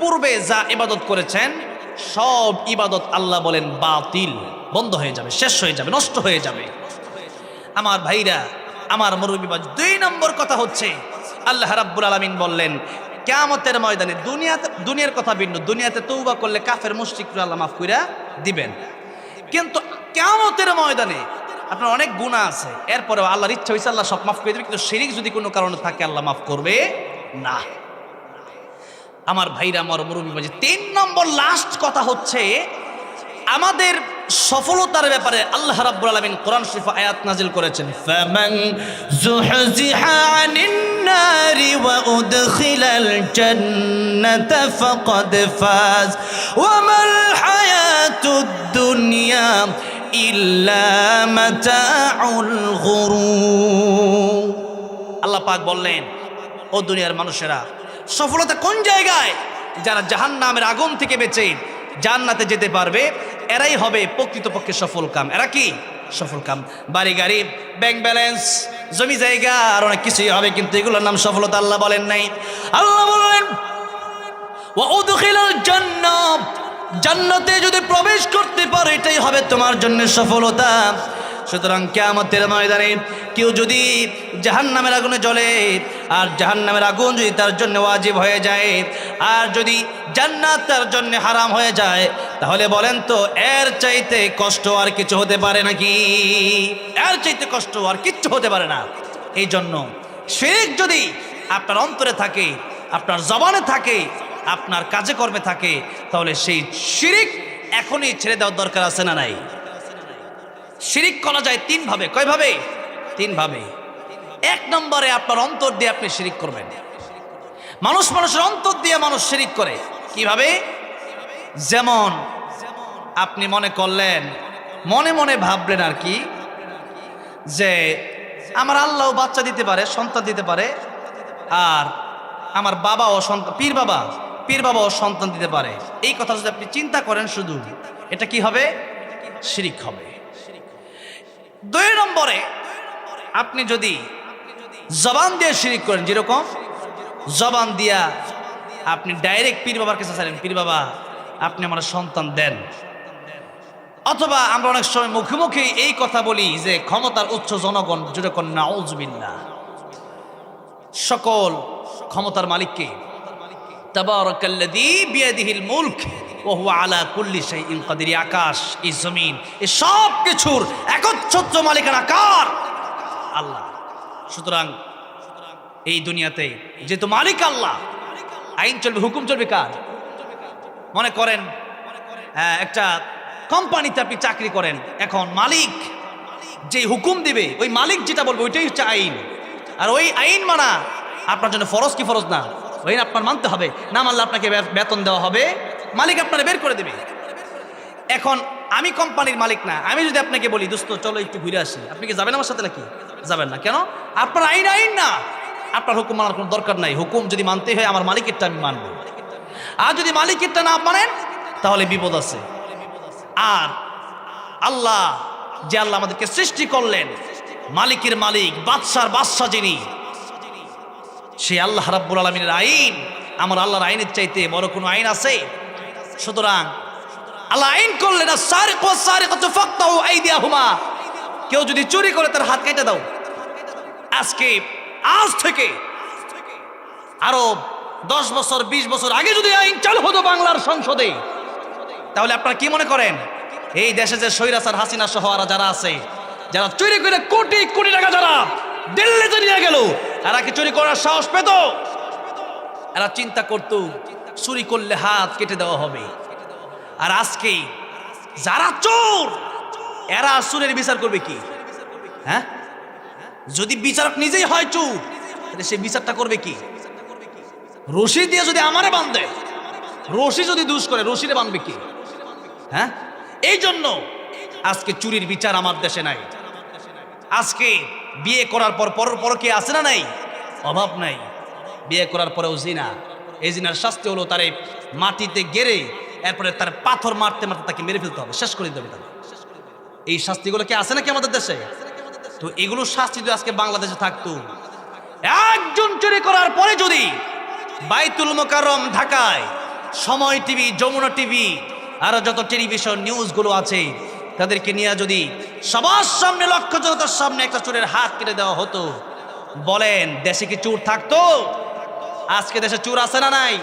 [SPEAKER 1] পূর্বে যা ইবাদত করেছেন সব ইবাদত আল্লাহ বলেন বাতিল, বন্ধ হয়ে যাবে, শেষ হয়ে যাবে, নষ্ট হয়ে যাবে। আমার ভাইরা, আমার মুরব্বী, 2 নম্বর কথা হচ্ছে আল্লাহ রাব্বুল আলামিন বললেন কিয়ামতের ময়দানে, দুনিয়ার কথা ভিন্ন, দুনিয়াতে তওবা করলে কাফের মুশরিকরা আল্লাহ মাফ কইরা দিবেন, কিন্তু কিয়ামতের ময়দানে আপনার অনেক গুনাহ আছে, এরপরেও আল্লাহর ইচ্ছা হইছে আল্লাহ সব মাফ করে দিবে, কিন্তু শিরিক যদি কোনো কারণে থাকে আল্লাহ মাফ করবে না। আমার ভাইরা, আমার মুরব্বী, 3 নম্বর লাস্ট কথা হচ্ছে আমাদের সফলতার ব্যাপারে আল্লাহ রাব্বুল আলামিন কোরআন শরীফে আয়াত নাজিল করেছেন, ফামান যুহজিহা আনিন নারি ওয়া উদখিলাল জান্নাতা ফাকাদ ফাজ ওয়া মাল হায়াতুদ দুনিয়া ইল্লা মাতাউল গুরুর। আল্লাহ পাক বললেন, ও দুনিয়ার মানুষেরা, সফলতা কোন জায়গায়? যারা জাহান্নামের আগুন থেকে বেঁচে জান্নাতে যেতে পারবে, এরাই হবে প্রকৃতপক্ষে সফল কাম। এরা কি সফল কাম? বাড়ি গাড়ি, ব্যাংক ব্যালেন্স, জমি জায়গা আর অনেক কিছুই হবে, কিন্তু এগুলোর নাম সফলতা আল্লাহ বলেন নাই। আল্লাহ বলেন ওয়া উদখিলাল জান্নাত, জান্নাতে যদি প্রবেশ করতে পারো এটাই হবে তোমার জন্য সফলতা। সুতরাং কিয়ামতের ময়দানে কেউ যদি জাহান্নামের আগুনে জ্বলে আর জাহান্নামের আগুন যদি তার জন্য ওয়াজিব হয়ে যায় আর যদি জান্নাত তার জন্য হারাম হয়ে যায়, তাহলে বলেন তো এর চাইতে কষ্ট আর কিছু হতে পারে নাকি? এর চাইতে কষ্ট আর কিচ্ছু হতে পারে না। এই জন্য শিরক যদি আপনার অন্তরে থাকে, আপনার জবানে থাকে, আপনার কাজে কর্মে থাকে, তাহলে সেই শিরক এখনই ছেড়ে দেওয়ার দরকার আছে না নাই? শিরিক করা যায় 3 ভাবে। কয় ভাবে? 3 ভাবে। 1 নম্বরে আপনার অন্তর দিয়ে আপনি শিরিক করবেন। মানুষের অন্তর দিয়ে মানুষ শিরিক করে। কিভাবে? যেমন আপনি মনে করলেন, মনে মনে ভাবলেন আর কি, যে আমার আল্লাহ বাচ্চা দিতে পারে, সন্তান দিতে পারে, আর আমার বাবাও সন্তান, পীর বাবাও সন্তান দিতে পারে। এই কথা যদি আপনি চিন্তা করেন শুধু, এটা কি হবে? শিরিক হবে। 2 নম্বরে আপনি যদি জবান দিয়ে শিরিক করেন, যেরকম জবান দিয়া আপনি ডাইরেক্ট পীর বাবার কাছে চাইলেন, পীর বাবা আপনি আমার সন্তান দেন। অথবা আমরা অনেক সময় মুখে মুখে এই কথা বলি যে ক্ষমতার উচ্চ জনগণ, যেরকম নাউজুবিল্লাহ, সকল ক্ষমতার মালিককে, তাবারাকাল্লাযী বিয়াদিহিল মুলক ওয়া হুয়া আলা কুল্লি শাইইন কাদির। আকাশ, এই জমিন, এই সব কিছুর একচ্ছত্র মালিকানা কার? আল্লাহ। সুতরাং এই দুনিয়াতে যেহেতু মালিক আল্লাহ, আইন চলবে, হুকুম চলবে কার? মনে করেন একটা কোম্পানিতে আপনি চাকরি করেন, এখন মালিক যে হুকুম দিবে, ওই মালিক যেটা বলবে ওইটাই হচ্ছে আইন। আর ওই আইন মানা আপনার জন্য ফরজ কি ফরজ না? ওই আপনার মানতে হবে, না মানলে আপনাকে বেতন দেওয়া হবে, মালিক আপনারা বের করে দেবে। এখন আমি কোম্পানির মালিক না, আমি যদি আপনাকে বলি দোস্ত চলো একটু ঘুরে আসি, আপনি কি যাবেন আমার সাথে নাকি? যাবেন না। কেন? আপনার আইন আইন না, আপনার হুকুম মানার কোনো দরকার নাই। হুকুম যদি মানতে হয় আমার মালিকেরটা আমি মানব, আর যদি মালিকেরটা না মানেন তাহলে বিপদ আছে। আর আল্লাহ যে আল্লাহ আমাদেরকে সৃষ্টি করলেন, মালিকের মালিক, বাদশার বাদশা যিনি, সেই আল্লাহ রাব্বুল আলামিনের আইন আমার আল্লাহর আইনের চাইতে বড় কোনো আইন আছে? সুতরাং আল্লাহ আইন করলেন আস-সারিকু ওয়াস-সারিকাতু ফাকতাউ আইদিয়াহুমা, কেউ যদি চুরি করে তার হাত কেটে দাও। আজ থেকে আরো 10 বছর 20 বছর আগে যদি আইন চালু হতো বাংলার সংসদে, তাহলে আপনারা কি মনে করেন এই দেশে যে স্বৈরাচার হাসিনা সহ আর যারা আছে, যারা চুরি করে কোটি কোটি টাকা যারা দিল্লিতে নিয়ে গেল, এরা কি চুরি করার সাহস পেত? এরা চিন্তা করত চুরি করলে হাত কেটে দেওয়া হবে। আর আজকে যারা চোর, এরা চোরের বিচার করবে কি? হ্যাঁ, যদি বিচারক নিজেই হয় চোর, তাহলে সে বিচারটা করবে কি? রশি দিয়ে যদি আমারে বাঁধে, রশি যদি দুষ করে রশিরে বাঁধবে কি? হ্যাঁ, এই জন্য আজকে চুরির বিচার আমার দেশে নাই। আজকে বিয়ে করার পর পরকে আছে না নাই? অভাব নাই। বিয়ে করার পরেও জিনা, এই জিনার শাস্তি হলো তারে মাটিতে গেড়ে এরপরে তার পাথর মারতে মারতে তাকে মেরে ফেলতে হবে, শেষ করে দিতে হবে তাকে। এই শাস্তিগুলো কি আছে নাকি আমাদের দেশে? তো এগুলো শাস্তি যদি আজকে বাংলাদেশে থাকতো, একজন চুরি করার পরে যদি বাইতুল মোকাররম ঢাকায় সময় টিভি, যমুনা টিভি আর যত টেলিভিশন নিউজগুলো আছে তাদেরকে নিয়ে যদি সবার সামনে, লক্ষ জনতার সামনে একটা চোরের হাত কেটে দেওয়া হতো, বলেন দেশে কি চোর থাকতো? আজকে দেশে চোর আছে না নাই?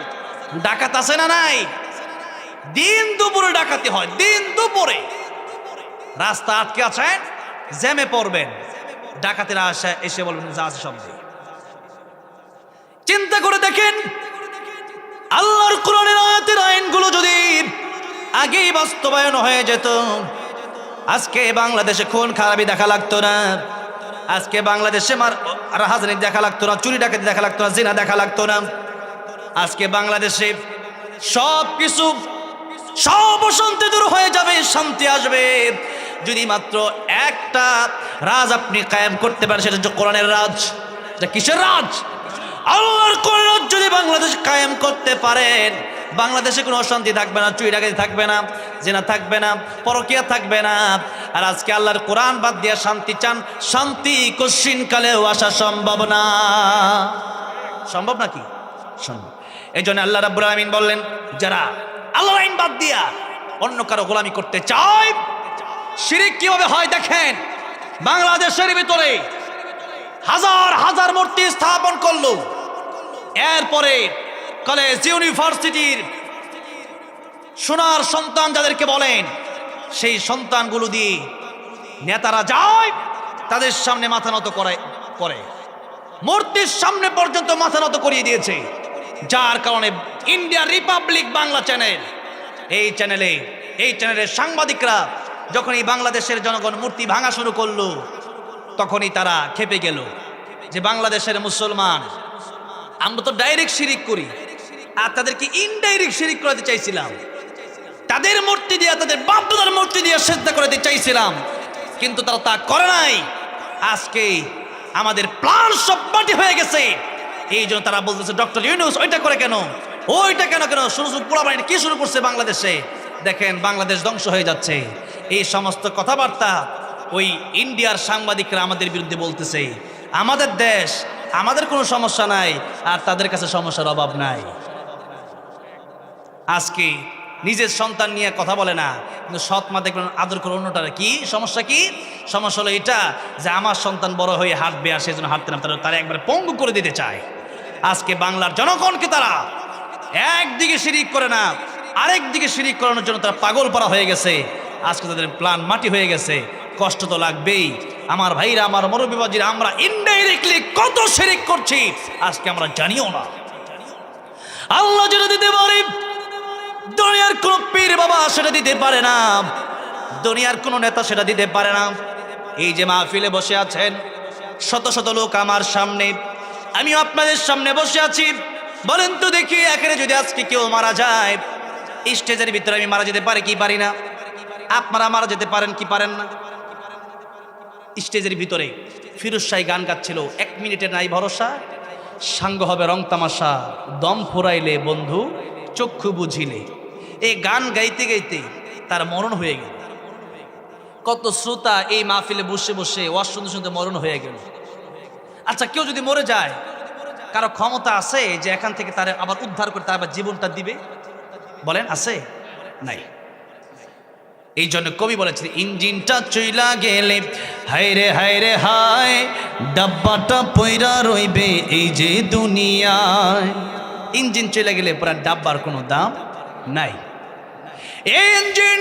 [SPEAKER 1] ডাকাত আছে না নাই? দিন দুপুরে ডাকাতি হয়, দিন দুপুরে রাস্তা আটকে আছেন, জ্যামে পড়বেন, ডাকাতেরা এসে বলবেন যা আছে সব দিয়ে। চিন্তা করে দেখেন, আল্লাহর কোরআনের আয়াতের আইনগুলো যদি আগেই বাস্তবায়ন হয়ে যেত, আজকে বাংলাদেশে খুন খারাপি দেখা লাগতো না, আজকে বাংলাদেশে রাহাজানি দেখা লাগতো না, চুরি ডাকাতি দেখা লাগতো না, জিনা দেখা লাগতো না। আজকে বাংলাদেশে সবকিছু, সব অশান্তি দূর হয়ে যাবে, শান্তি আসবে। যদি মাত্র একটা রাজ আপনি কায়েম করতে পারেন, সেটা হচ্ছে কোরআনের রাজ। এটা কিসের রাজ? আল্লাহর কোরআন যদি বাংলাদেশ কায়েম করতে পারেন, বাংলাদেশে কোনো অশান্তি থাকবে না, চুরি ডাকাতি থাকবে না, জিনা থাকবে না, পরকীয়া থাকবে না। আর আজকে আল্লাহর কোরআন বাদ দিয়ে শান্তি চান, শান্তি কশিন কালেও আসা সম্ভব না। সম্ভব নাকি? সম্ভব। এই জন্য আল্লাহ রাব্বুল আলামিন বললেন, যারা আল্লাহর আইন বাদ দিয়া অন্য কারো গোলামি করতে চায়, শিরিক কিভাবে হয় দেখেন। বাংলাদেশের ভিতরে হাজার হাজার মূর্তি স্থাপন করলো, এরপরে কলেজ ইউনিভার্সিটির সোনার সন্তান যাদেরকে বলেন, সেই সন্তানগুলো দিয়ে নেতারা যায় তাদের সামনে মাথা নত করে, মূর্তির সামনে পর্যন্ত মাথা নত করিয়ে দিয়েছে। যার কারণে ইন্ডিয়া রিপাবলিক বাংলা চ্যানেল, এই চ্যানেলের সাংবাদিকরা যখন এই বাংলাদেশের জনগণ মূর্তি ভাঙা শুরু করলো, তখনই তারা খেপে গেল যে বাংলাদেশের মুসলমান, আমরা তো ডাইরেক্ট শিরিক করি, আর তাদেরকে ইনডাইরেক্ট শিরিক করাতে চাইছিলাম, তাদের মূর্তি দিয়ে, তাদের বাপদাদার মূর্তি দিয়ে সিজদা করাতে চাইছিলাম, কিন্তু তারা তা করে নাই। আজকে আমাদের প্ল্যান সব মাটি হয়ে গেছে। এই জন্য তারা বলতেছে ডক্টর ইউনূস ওইটা করে কেন, ওইটা কেন শুরু পোড়াবাড়ি কি শুরু করছে বাংলাদেশে, দেখেন বাংলাদেশ ধ্বংস হয়ে যাচ্ছে। এই সমস্ত কথাবার্তা ওই ইন্ডিয়ার সাংবাদিকরা আমাদের বিরুদ্ধে বলতেছে। আমাদের দেশ, আমাদের কোনো সমস্যা নাই, আর তাদের কাছে সমস্যার অভাব নাই। আজকে নিজের সন্তান নিয়ে কথা বলে না, কিন্তু সৎ মা দেখবেন আদর করে অন্যটার। কি সমস্যা? কি সমস্যা? হলো এটা যে আমার সন্তান বড় হয়ে হাঁটবে, আর সেই জন্য হাঁটতে না তারা একবার পঙ্গু করে দিতে চায়। আজকে বাংলার জনগণকে তারা একদিকে শিরিক করে না, আরেক দিকে শিরিক করানোর জন্য তারা পাগল পারা হয়ে গেছে। আজকে তাদের প্ল্যান মাটি হয়ে গেছে। কষ্ট তো লাগবেই আমার ভাইরা, আমার মুরব্বিবাজিরা। আমরা ইনডাইরেক্টলি কত শিরিক করছি আজকে আমরা জানিও না। আল্লাহ যেটা দিতে পারে, দুনিয়ার কোন পীর বাবা সেটা দিতে পারে না। দুনিয়ার কোনো নেতা সেটা দিতে পারে না। এই যে মাহফিলে বসে আছেন শত শত লোক আমার সামনে, আমিও আপনাদের সামনে বসে আছি, বলেন তো দেখি এখানে যদি আজকে কেউ মারা যায়, স্টেজের ভিতরে আমি মারা যেতে পারি কি পারি না? আপনারা মারা যেতে পারেন কি পারেন না? স্টেজের ভিতরে ফিরোজ শাহী গান গাচ্ছিল, 1 মিনিটের নাই ভরসা, সাঙ্গ হবে রং তামাশা, দম ফুরাইলে বন্ধু চক্ষু বুঝিলে। এই গান গাইতে গাইতে তার মরণ হয়ে গেল। কত শ্রোতা এই মাহফিলে বসে বসে ওয়াজ শুনতে শুনতে মরণ হয়ে গেল। আচ্ছা, কেউ যদি মরে যায়, কারো ক্ষমতা আছে যে এখান থেকে তার আবার উদ্ধার করে তার আবার জীবনটা দিবে? বলেন আছে? নাই। এই জন্য কবি বলেছেন, ইঞ্জিনটা চইলা গেলে হায় রে হায় রে হায়, ডাব্বাটা পয়রা রইবে এই যে দুনিয়ায়। ইঞ্জিন চলে গেলে পুরা ডাব্বার কোনো দাম নাই। এই ইঞ্জিন,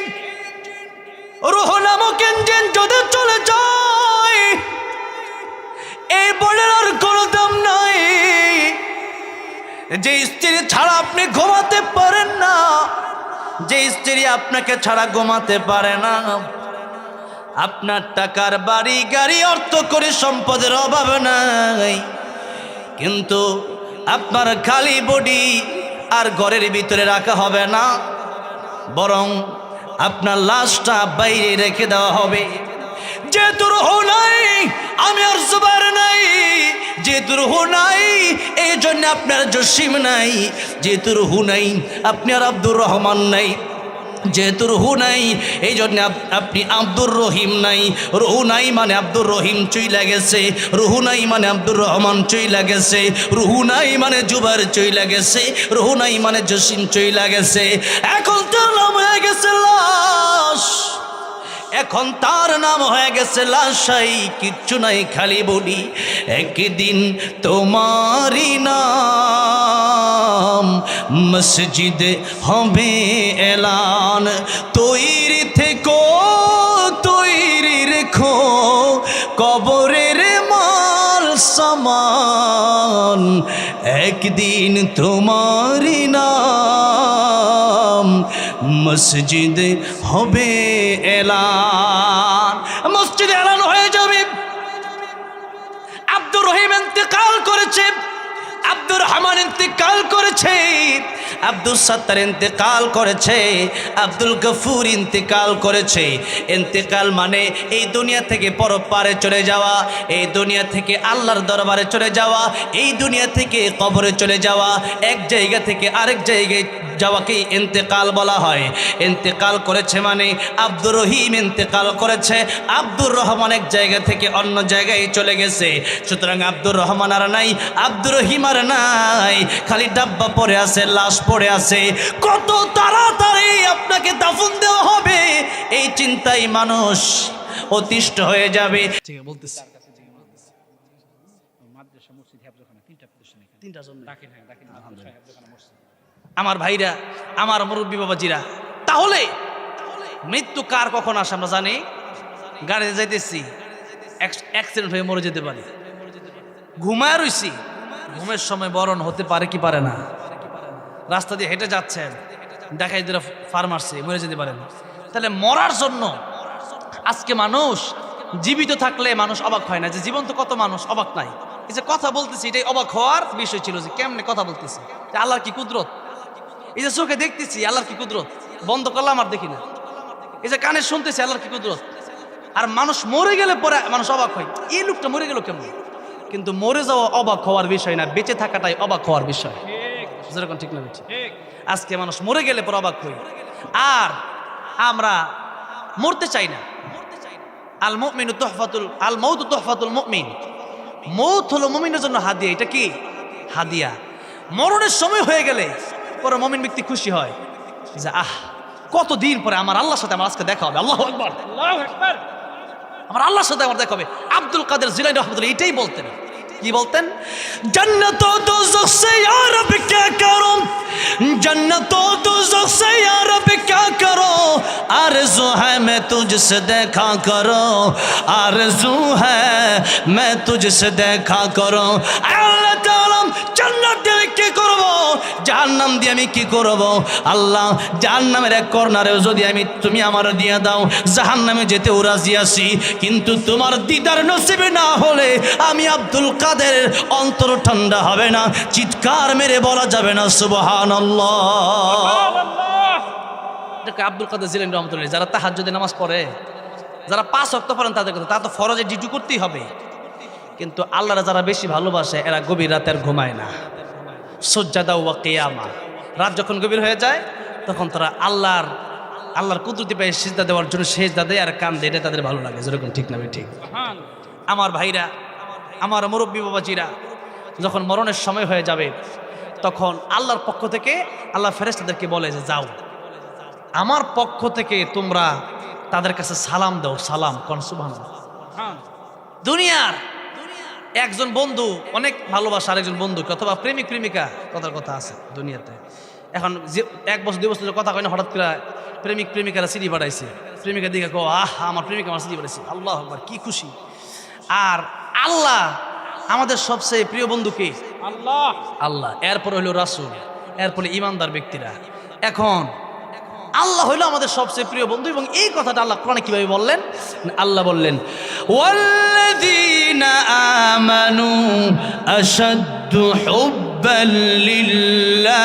[SPEAKER 1] রুহ নামক ইঞ্জিন যদি চলে যায়, এই বলের আর কোনো দাম নাই। যে স্ত্রী ছাড়া আপনি ঘুমাতে পারেন না, যে স্ত্রী আপনাকে ছাড়া ঘুমাতে পারে না, আপনার টাকার বাড়ি গাড়ি অর্থ করে সম্পদের অভাব নাই, কিন্তু আপনার খালি বডি আর ঘরের ভিতরে রাখা হবে না, বরং আপনার লাশটা বাইরে রেখে দেওয়া হবে। যেহেতু রুহ নাই, আমি আর জুবাইর নাই, যেহেতু রুহ নাই এই জন্য আপনার জসিম নাই, যেহেতু রুহ নাই আপনি আর আব্দুর রহমান নাই, যেহেতু রুহ নাই এই জন্য আপনি আব্দুর রহিম নাই। রুহ নাই মানে আব্দুর রহিম চইলা গেছে, রুহ নাই মানে আব্দুর রহমান চইলা গেছে, রুহ নাই মানে জুবাইর চইলা গেছে, রুহ নাই মানে জসিম চইলা গেছে। এখন তার নাম হয়ে গেছে লাশ, এখন তার নাম হয়ে গেছে লাশাই, কিচ্ছু নাই খালি বলি একদিন তোমারই নাম মসজিদে হবে এলান। তৈরি থেকো তৈরি রেখো কবরের মাল সামান, একদিন তোমারই নাম মসজিদে হবে এলান। মসজিদে এলান হয়ে যাবে। আব্দুর রহিম ইন্তেকাল করেছে, আব্দুর রহমান ইন্তেকাল করেছে, আব্দুল সত্তার ইন্তেকাল করেছে, আব্দুল গফুর ইন্তেকাল করেছে। ইন্তেকাল মানে এই দুনিয়া থেকে পরপারে চলে যাওয়া, এই দুনিয়া থেকে আল্লাহর দরবারে চলে যাওয়া, এই দুনিয়া থেকে কবরে চলে যাওয়া, এক জায়গা থেকে আরেক জায়গায় যাওয়াকেই ইন্তেকাল বলা হয়। ইন্তেকাল করেছে মানে আব্দুর রহিম ইন্তেকাল করেছে, আব্দুর রহমান এক জায়গা থেকে অন্য জায়গায় চলে গেছে। সুতরাং আব্দুর রহমান আর নাই, আব্দুর রহিম আর নাই, খালি ডাব্বা পড়ে আছে, লাশ পড়ে আছে। কত তাড়াতাড়ি আপনাকে দাফন দেওয়া হবে এই চিন্তায় মানুষ অতিষ্ঠ হয়ে যাবে। ঠিক বলতেছি, আমার ভাইরা, আমার মুরব্বী বাবাজিরা, তাহলে মৃত্যু কার কখন আসে আমরা জানি? গাড়িতে যাইতেছি, অ্যাক্সিডেন্ট হয়ে মরে যেতে পারে। ঘুমায় রইছি, ঘুমের সময় মরণ হতে পারে কি পারে না? রাস্তা দিয়ে হেঁটে যাচ্ছেন, দেখাই দিলে ফার মারছে, মরে যেতে পারেন। তাহলে মরার জন্য আজকে মানুষ জীবিত থাকলে মানুষ অবাক হয় না, যে জীবন্ত কত মানুষ অবাক নাই। এই যে কথা বলতেছি, এটাই অবাক হওয়ার বিষয় ছিল, যে কেমনে কথা বলতেছি, আল্লাহর কি কুদরত। এই যে চোখে দেখতেছি আল্লাহর কি কুদরত, বন্ধ করলাম আর দেখি না। এই যে কানে শুনতেছি আল্লাহর কি কুদরত। আর মানুষ মরে গেলে পরে মানুষ অবাক হয়, এই লোকটা মরে গেল কেমন। কিন্তু মরে যাওয়া অবাক হওয়ার বিষয় না, বেঁচে থাকাটাই অবাক হওয়ার বিষয়। যেরকম ঠিক না? আজকে মানুষ মরে গেলে পরে অবাক হই, আর আমরা মরতে চাই না। আল মুমিনু তুহফাতুল আল মাউতু তুহফাতুল মুমিন, মৌত হলো মুমিনের জন্য হাদিয়া। এটা কি হাদিয়া? মরণের সময় হয়ে গেলে পরে মুমিন ব্যক্তি খুশি হয় যে আহ, কতদিন পরে আমার আল্লাহর সাথে আমার আজকে দেখা হবে। আল্লাহু আকবার, আল্লাহু আকবার, আমার আল্লাহর সাথে আমার দেখা হবে। আব্দুল কাদের জিলানী রাহমাতুল্লাহ এটাই বলতেন। কি বলতেন? जन्नत और दोज़ख से या रब क्या करूं, जन्नत और दोज़ख से या रब क्या करूं, आरज़ू है मैं तुझसे देखा करूं, आरज़ू है मैं तुझसे देखा करूं। अल्लाह ताला জান্নাত দিয়ে আমি কি করব, জাহান্নাম দিয়ে আমি কি করব? আল্লাহ জাহান্নামের এক কর্নারেও যদি তুমি আমার দিয়ে দাও, জাহান্নামে যেতেও রাজি আছি, কিন্তু তোমার দিদার নসিবে না হলে আমি আব্দুল কাদের অন্তর ঠান্ডা হবে না, চিৎকার মেরে বলা যাবে না সুবহানাল্লাহ। আব্দুল কাদের জিলানী রহমাতুল্লাহ, যারা তাহাজ্জুদের নামাজ পড়ে, যারা 5 ওয়াক্ত পড়েন, তাদের কথা তা তো ফরজে ডিউটি করতেই হবে, কিন্তু আল্লাহরা যারা বেশি ভালোবাসে এরা গভীর রাতে আর ঘুমায় না। সুজদা ওয়া কিয়ামা, রাত যখন গভীর হয়ে যায় তখন তারা আল্লাহর কুদরতি পায়ে সিজদা দেওয়ার জন্য সিজদা দেয় আর কান্দে, এটা তাদের ভালো লাগে। যেরকম ঠিক না ঠিক? আমার ভাইরা, আমার মুরব্বী বাবাজিরা, যখন মরণের সময় হয়ে যাবে তখন আল্লাহর পক্ষ থেকে আল্লাহ ফেরেশতাদেরকে বলে যে যাও, আমার পক্ষ থেকে তোমরা তাদের কাছে সালাম দাও। সালাম কোন সুবহানাল্লাহ। দুনিয়ার একজন বন্ধু অনেক ভালোবাসা আরেকজন বন্ধুকে, অথবা প্রেমিক প্রেমিকা, কথার কথা আছে দুনিয়াতে। এখন যে 1 বছর 2 বছর কথা কয় না, হঠাৎ করে প্রেমিক প্রেমিকারা চিঠি পাঠাইছে, প্রেমিকার দিকে কো আমার প্রেমিকা আমার চিঠি পাঠাইছে, আল্লাহু আকবার, কি খুশি। আর আল্লাহ আমাদের সবচেয়ে প্রিয় বন্ধু কে? আল্লাহ। আল্লাহ, এরপর হইল রাসূল, এরপরে ইমানদার ব্যক্তিরা। এখন আল্লাহ হইল আমাদের সবচেয়ে প্রিয় বন্ধু, এবং এই কথাটা আল্লাহ কোরআনে কিভাবে বললেন? আল্লাহ বললেন ওয়াল্লাযীনা আমানু আশাদ্দু হুব্বান লিল্লাহ।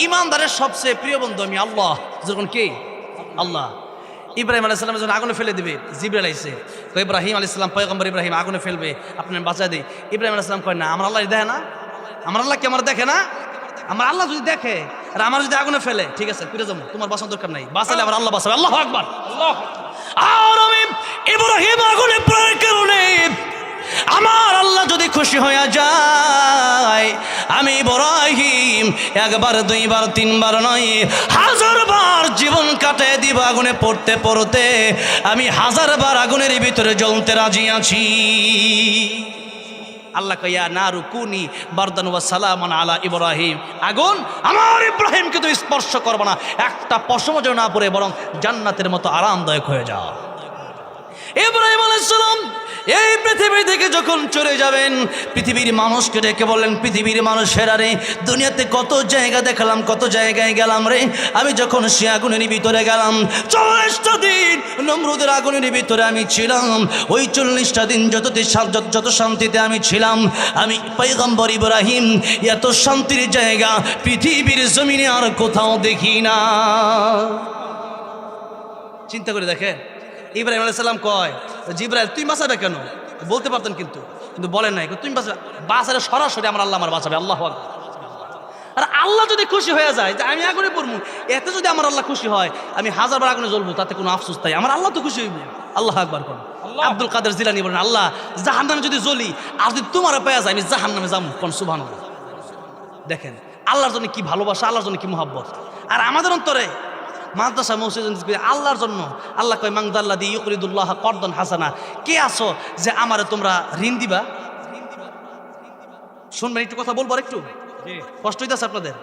[SPEAKER 1] ইমানদারের সবচেয়ে প্রিয় বন্ধু আমি আল্লাহ। যখন কে? আল্লাহ। ইব্রাহিম আলাইহিস সালাম যখন আগুনে ফেলে দিবে, জিবরাইল আইছে, কয় ইব্রাহিম আলাইহিস সালাম, পয়গম্বর ইব্রাহিম আগুনে ফেলবে, আপনি বাঁচা দেই। ইব্রাহিম আলাইহিস সালাম কয় না, আমার আল্লাহ দেখে না, আমার আল্লাহ কি আমার দেখে না? আমার আল্লাহ যদি দেখে আর আমার যদি আগুনে ফেলে, ঠিক আছে ফিরে যাবো, তোমার বাঁচানোর দরকার নাই, বাঁচালে আমার আল্লাহ বাঁচাবে। আল্লাহু আকবার, আল্লাহ। আর আমি ইব্রাহিম আগুনে পড়ার কারণে আমার আল্লাহ যদি খুশি হয়ে যায়, আমি ইব্রাহিম 1 বার 2 বার 3 বার নয়, 1000 বার জীবন কাটিয়ে দিব আগুনে পড়তে পড়তে, আমি 1000 বার আগুনের ভিতরে জ্বলতে রাজি আছি। আল্লাহ কইয়া নারু কুনি বারদান ওয়া সালামান আলা ইব্রাহিম, আগুন আমার ইব্রাহিমকে তুমি স্পর্শ করবে না, একটা পশম যেন না পড়ে, বরং জান্নাতের মতো আরামদায়ক হয়ে যাও। ইব্রাহিম আলাইহিস সালাম এই পৃথিবী থেকে যখন চলে যাবেন, পৃথিবীর মানুষকে ডেকে বললেন, পৃথিবীর মানুষেরা রে, দুনিয়াতে কত জায়গা দেখলাম, কত জায়গায় গেলাম রে, আমি যখন সে আগুনের ভিতরে গেলাম, 40টা দিন নমরুদের আগুনের ভিতরে আমি ছিলাম, ওই 40টা দিন যত শান্তিতে আমি ছিলাম, আমি পয়গম্বর ইব্রাহিম এত শান্তির জায়গা পৃথিবীর জমিনে আর কোথাও দেখি না। চিন্তা করে দেখেন, ইব্রাহিম আলাইহিস সালাম কয়, জিবরাইল তুই বাঁচাবে কেন? বলতে পারতেন, কিন্তু বলেন নাই, তুমি বাঁচালে সরাসরি আমার আল্লাহ আমার বাঁচাবে। আল্লাহু আকবার। আর আল্লাহ যদি খুশি হয়ে যায় যে আমি আগুনে পড়বো, এতে যদি আমার আল্লাহ খুশি হয়, আমি 1000 বার আগুনে জ্বলবো, তাতে কোনো আফসোস তাই, আমার আল্লাহ তো খুশি হইব। আল্লাহু আকবার কোন আব্দুল কাদের জিলানী বলেন, আল্লাহ জাহান্নামে যদি জ্বলি আর যদি তোমার পাওয়া যায়, আমি জাহান্নামে যাবো কোন সুবহানাল্লাহ। দেখেন আল্লাহর জন্য কি ভালোবাসা, আল্লাহর জন্য কি মুহাব্বত। আর আমাদের অন্তরে মাদ্রাসা মসজিদ আল্লাহর জন্য, আল্লাহ কয় মাংদাল্লাযী ইউকরিদুল্লাহ করদান হাসানা, কে আছো যে আমারে তোমরা ঋণ দিবা? শুনবেন, একটু কথা বলবো, একটু কষ্ট হইতেছে আপনাদের,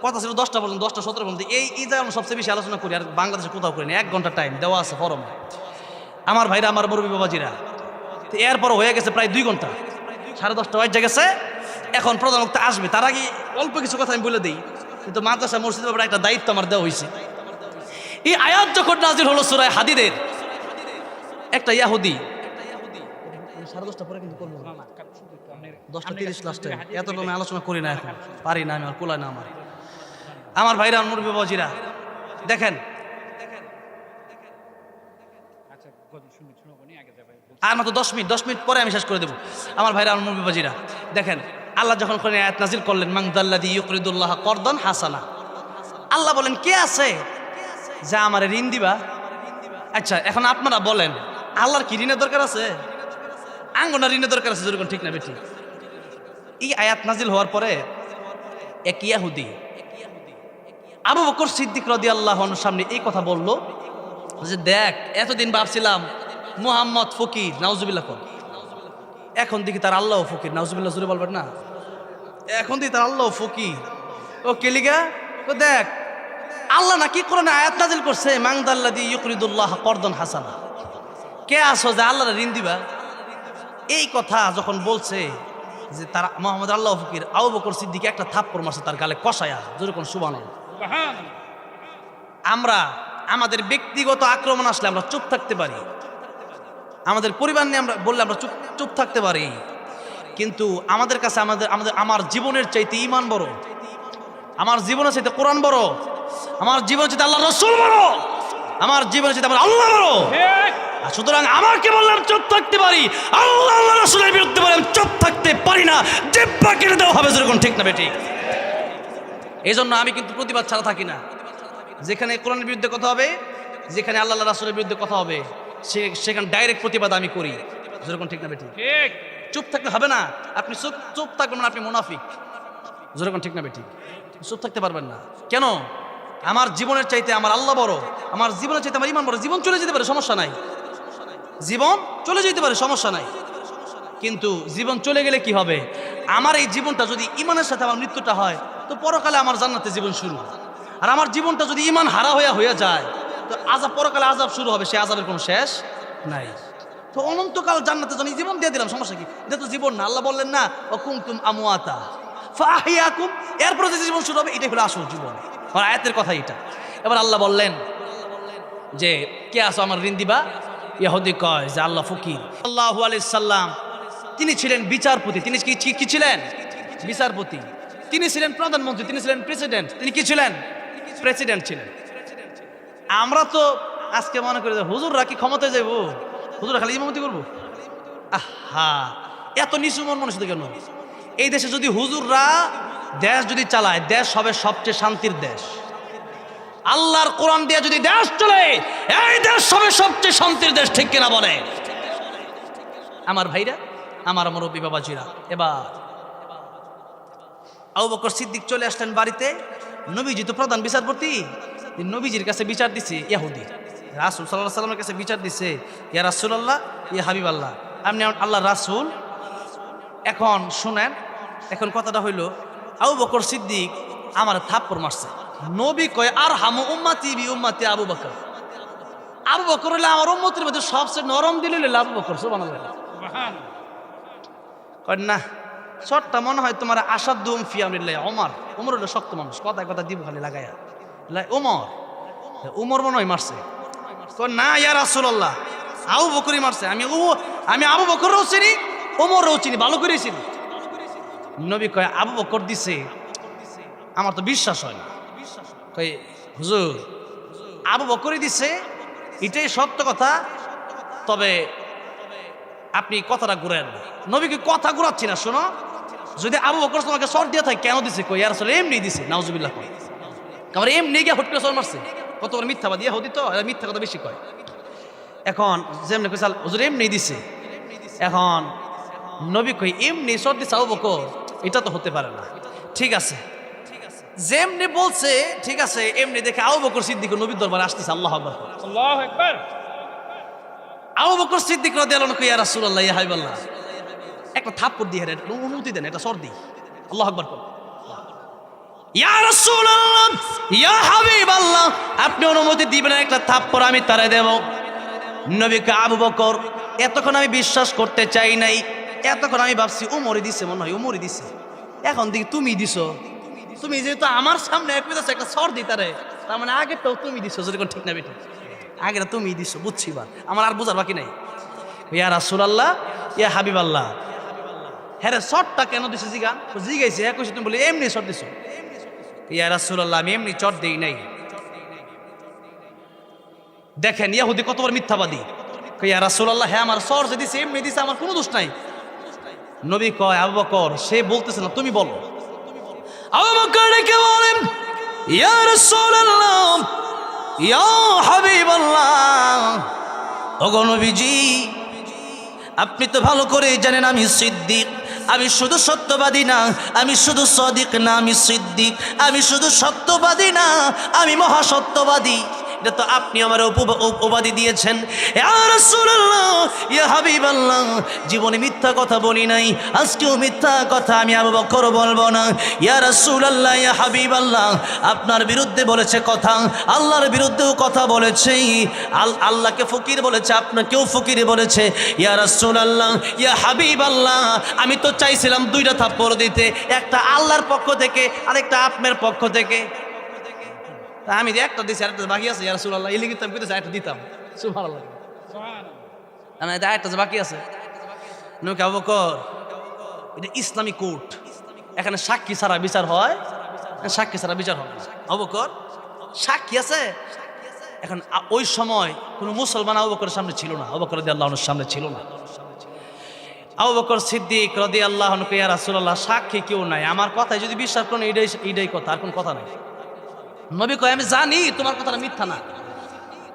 [SPEAKER 1] কথা ছিল 10টা বলুন, 10টা 17 বলুন, এই জায়গায় আমরা সবচেয়ে বেশি আলোচনা করি, আর বাংলাদেশে কোথাও করি না। 1 ঘন্টা টাইম দেওয়া আছে ফরম। আমার ভাইরা, আমার মুরব্বী বাবাজিরা, এরপর হয়ে গেছে প্রায় 2 ঘন্টা, 10:30 বাজে গেছে। এখন প্রধান বক্তা আসবে, তার আগে অল্প কিছু কথা আমি বলে দিই, কিন্তু মাদ্রাসা মসজিদের ব্যাপারে একটা দায়িত্ব আমার দেওয়া হয়েছে। এই আয়াত যখন নাজিল হলো সূরা হাদিদের, একটা ইহুদি 10:30 পরে কিন্তু করবো 10:30 লাস্টে, এত আমি আলোচনা করি না, এখন পারি না, আমি আর কোলায় না আমার ভাইরা, আমার মুরব্বী বাবাজিরা, দেখেন আর মাত্র 10 মিনিট পরে আমি শেষ করে দেবো। আমার ভাইরা, আমার মুরব্বী বাবাজিরা, দেখেন আল্লাহ যখন কোরআনে আয়াত নাজিল করলেন, মাংদাল্লাযী ইউকরিদুল্লাহ করদান হাসানা, আল্লাহ বলেন কে আছে যা আমার ঋণ দিবা? আচ্ছা এখন আপনারা বলেন, আল্লাহর কি ঋণের দরকার আছে? আঙ্গনা ঋণের দরকার আছে, যেরকম ঠিক না বেঠি? এই আয়াত নাজিল হওয়ার পরে এক ইহুদি আবু বকর সিদ্দিক রাদিয়াল্লাহু আনহুর সামনে এই কথা বলল যে দেখ, এতদিন ভাবছিলাম মুহাম্মদ ফকির, নাউজুবিল্লাহ কর, এখন দেখি তার আল্লাহ ফকির, নাউজুবিল্লাহ জোরে বলবেন না, এখন দেখি তার আল্লাহ ফকির। ও কেলিগা, ও দেখ আল্লাহ নাকি কোরআনে আয়াত নাজিল করছে, মাংদাল্লাযী ইউকরিদুল্লাহ করদান হাসানা, কে আসো যে আল্লাহর ঋণ দিবা? এই কথা যখন বলছে যে তারা মোহাম্মদ আল্লাহ ফকির আবু বকর সিদ্দিক একটা থাপ্পড় মারছে তার গালে কষায়া, যেরকম সুবহানাল্লাহ। আমরা আমাদের ব্যক্তিগত আক্রমণ আসলে আমরা চুপ থাকতে পারি, আমাদের পরিবার নিয়ে আমরা বললে আমরা চুপ থাকতে পারি, কিন্তু আমাদের কাছে আমার জীবনের চাইতে ঈমান বড়, আমার জীবনের চাইতে কোরআন বড়, আমার জীবনের চাইতে আল্লাহ রাসূল বড়, আমার জীবনের চাইতে আমার আল্লাহ বড়। সুতরাং আমাকে বললাম চুপ থাকতে পারি, আল্লাহ আল্লাহ রাসূলের বিরুদ্ধে বললাম চুপ থাকতে পারি না, জিহ্বা কেটে দেওয়া হবে, যেরকম ঠিক না বেঠিক। এই জন্য আমি কিন্তু প্রতিবাদ ছাড়া থাকি না। যেখানে কোরআনের বিরুদ্ধে কথা হবে, যেখানে আল্লাহ রাসূলের বিরুদ্ধে কথা হবে, সেখানে ডাইরেক্ট প্রতিবাদ আমি করি, যেরকম ঠিক না বেঠিক। চুপ থাকতে হবে না, আপনি চুপ থাকবেন না, আপনি মুনাফিক, যেরকম ঠিক না বেঠিক। চুপ থাকতে পারবেন না কেন? আমার জীবনের চাইতে আমার আল্লাহ বড়, আমার জীবনের চাইতে আমার ঈমান বড়। জীবন চলে যেতে পারে, সমস্যা নাই, জীবন চলে যেতে পারে, সমস্যা নাই, কিন্তু জীবন চলে গেলে কি হবে? আমার এই জীবনটা যদি ঈমানের সাথে আমার মৃত্যুটা হয়, তো পরকালে আমার জান্নাতে জীবন শুরু। আর আমার জীবনটা যদি ঈমান হারা হয়ে যায়, তো আযাব, পরকালে আযাব শুরু হবে, সে আযাবের কোনো শেষ নাই। তো অনন্তকাল জান্নাতে যদি জীবন দিয়ে দিলাম, সমস্যা কি? এটা তো জীবন না। আল্লাহ বললেন না ওয়া কুনতুম আমওয়াতা ফাআহইয়াকুম, এরপরে যে জীবন শুরু হবে এটাই হলো আসল জীবন। আর আয়াতের কথা এটা। এবার আল্লাহ বললেন যে কে আসো আমার ঋণ দিবা? ইহুদি কয় যে আল্লাহ ফকির। সাল্লাল্লাহু আলাইহি সাল্লাম তিনি ছিলেন বিচারপতি। তিনি কি ছিলেন? বিচারপতি। তিনি ছিলেন প্রধানমন্ত্রী, তিনি ছিলেন প্রেসিডেন্ট। তিনি কি ছিলেন? প্রেসিডেন্ট ছিলেন। আমরা তো আজকে মনে করি যে হুজুররা কি ক্ষমতায় যাইব, হুজুররা খালি ইমামতি করবো। আহা, এত নিচু মন মানুষ কেন? এই দেশে যদি হুজুররা দেশ যদি চালায়, দেশ হবে সবচেয়ে শান্তির দেশ। আল্লাহর কোরআন দিয়ে যদি দেশ চলে, এই দেশ হবে সবচেয়ে শান্তির দেশ, ঠিক কিনা বলে? আমার ভাইরা, আমার মুরব্বী বাবাজিরা, এবার আবু বকর সিদ্দিক চলে আসলেন বাড়িতে। নবীজি তো প্রধান বিচারপতি, নবীজির কাছে বিচার দিছে ইহুদি। রাসূল সাল্লাল্লাহু আলাইহি সাল্লামের কাছে বিচার দিছে, ইয়া রাসূলুল্লাহ, ইয়া হাবিবাল্লাহ, আপনি আল্লাহ রাসূল। এখন শুনেন, এখন কথাটা হইল আবু বকর সিদ্দিক আমার থাপ্পড় মারছে। নবী কয় আর হামু উম্মতি বি উম্মতি আবু বকর। আবু বকর হইলে আমার উম্মতের মধ্যে সবচেয়ে নরম দিল হইল আবু বকর। সুবহানাল্লাহ। কয় না, শর্টটা মনে হয় তোমার আসাদুম ফি আমরিল্লাহ ওমর। ওমর হলো শক্ত মানুষ, কথায় কথা দিব খালি লাগাইয়া। ওমর মনে হয় মারছে। কয় না ইয়া রাসূলুল্লাহ, আবু বকরই মারছে। আমি আবু বকরও চিনি, ওমরও চিনি, ভালো করে চিনি। নবী কয় আবু বকর দিছে, আমার তো বিশ্বাস হয় না। কয় হুজুর আবু বকরই দিছে, এটাই সত্য কথা, তবে আপনি কথাটা ঘুরেন না। নবীকে কথা ঘুরাচ্ছি না, শোনো, যদি আবু বকর তোমাকে সর দিয়ে থাকে কেন দিছে? কই ইয়া রাসূল এমনি দিছে। নাউজুবিল্লাহ। কয় আমার এমনি গিয়ে হুট করে সর মারছে। কত বড় মিথ্যাবাদী ইহুদি, তো এরা মিথ্যা কথা বেশি কয়। এখন যেমনি কইছে হুজুর এমনি দিছে, এখন নবী কই এমনি সর দিছে আবু বকর, এটা তো হতে পারে না। ঠিক আছে, যেমনি বলছে ঠিক আছে, এমনি দেখে আবু বকর সিদ্দিক নবীর দরবারে আসতেছে। আল্লাহু আকবার, আল্লাহু আকবার। আবু বকর সিদ্দিক রাদিয়াল্লাহু আনহু ইয়া রাসূলুল্লাহ, ইয়া হাবিবাল্লাহ, একটা থাপ্পড় দিয়ে হেরেন, অনুমতি দেন, এটা সর দিই। আল্লাহু আকবার। ইয়া রাসূলুল্লাহ, ইয়া হাবিবাল্লাহ, আপনি অনুমতি দিবেন একটা থাপ্পড় আমি তারে দেব। নবীকে আবু বকর, এতক্ষণ আমি বিশ্বাস করতে চাই নাই, এতক্ষণ আমি ভাবছি উমরই দিছে, মনে হয় উমরই দিছে। এখন দেখি তুমি দিছো। তুমি যেহেতু আমার সামনে একটা সর দিই তারে, তার মানে আগেরটাও তুমি দিছো, যেরকম ঠিক না বেটি? আগেটা তুমি দিছো, বুঝছি। বা আমার আর বোঝার বাকি নাই। ইয়া রাসূলুল্লাহ, ইয়া হাবিবাল্লাহ, হ্যাঁ শর্টটা কেন দিছো জিগাইছে। হ্যাঁ কইছি, তুমি বলি এমনি শর্ট দিছো। ইয়া রাসূলুল্লাহ, আমি এমনি চট দেই নাই। দেখেন ইহুদি কত বড় মিথ্যাবাদী। ইয়া রাসূলুল্লাহ, হ্যাঁ আমার সর যে দিছে এমনি দিছে, আমার কোনো দোষ নাই। নবী কয় আবু বকর, সে বলতেছে না, তুমি বলো। আবু বকর ডেকে বলেন, ইয়া রাসূলুল্লাহ, ইয়া হাবিবাল্লাহ, ওগো নবীজি, আপনি তো ভালো করে জানেন আমি সিদ্দিক। আমি শুধু সত্যবাদী না, আমি শুধু সাদিক না, আমি সিদ্দিক। আমি শুধু সত্যবাদী না, আমি মহাসত্যবাদী। এটা তো আপনি আমার উপাধি দিয়েছেন। ইয়া রাসূলুল্লাহ, ইয়া হাবিবাল্লাহ, জীবনে মিথ্যা কথা বলি নাই, আজকেও মিথ্যা কথা আমি আবু বকর বলবো না। ইয়া রাসূলুল্লাহ, ইয়া হাবিবাল্লাহ, আপনার বিরুদ্ধে বলেছে কথা, আল্লাহর বিরুদ্ধেও কথা বলেছে, আল্লাহকে ফকির বলেছে, আপনাকেও ফকির বলেছে। ইয়া রাসূলুল্লাহ, ইয়া হাবিবাল্লাহ, আমি তো চাইছিলাম দুইটা থাপ্পড় দিতে, একটা আল্লাহর পক্ষ থেকে আরেকটা আপনার পক্ষ থেকে। তা আমি একটা দিছি, আরেকটা বাকি আছে। ইয়া রাসূলুল্লাহ, এই লিখিত আমি কইতেছি একটা দিতাম। সুবহানাল্লাহ, আমি একটা বাকি আছে। নবী আবু বকর, এটা ইসলামী কোর্ট, এখানে সাক্ষী ছাড়া বিচার হয়, সাক্ষী ছাড়া বিচার হয় না। আবু বকর সাক্ষী আছে। এখন ওই সময় কোনো মুসলমান আবু বকরের সামনে ছিল না, আবু বকর রাদিয়াল্লাহু আনহুর সামনে ছিল না। আবু বকর সিদ্দিক রাদিয়াল্লাহু আনহু, ইয়া রাসূলুল্লাহ, সাক্ষী কেউ নাই, আমার কথায় যদি বিশ্বাস করেন এইটাই কথা, আর কোন কথা নাই। নবী কয়, আমি জানি তোমার কথাটা মিথ্যা না,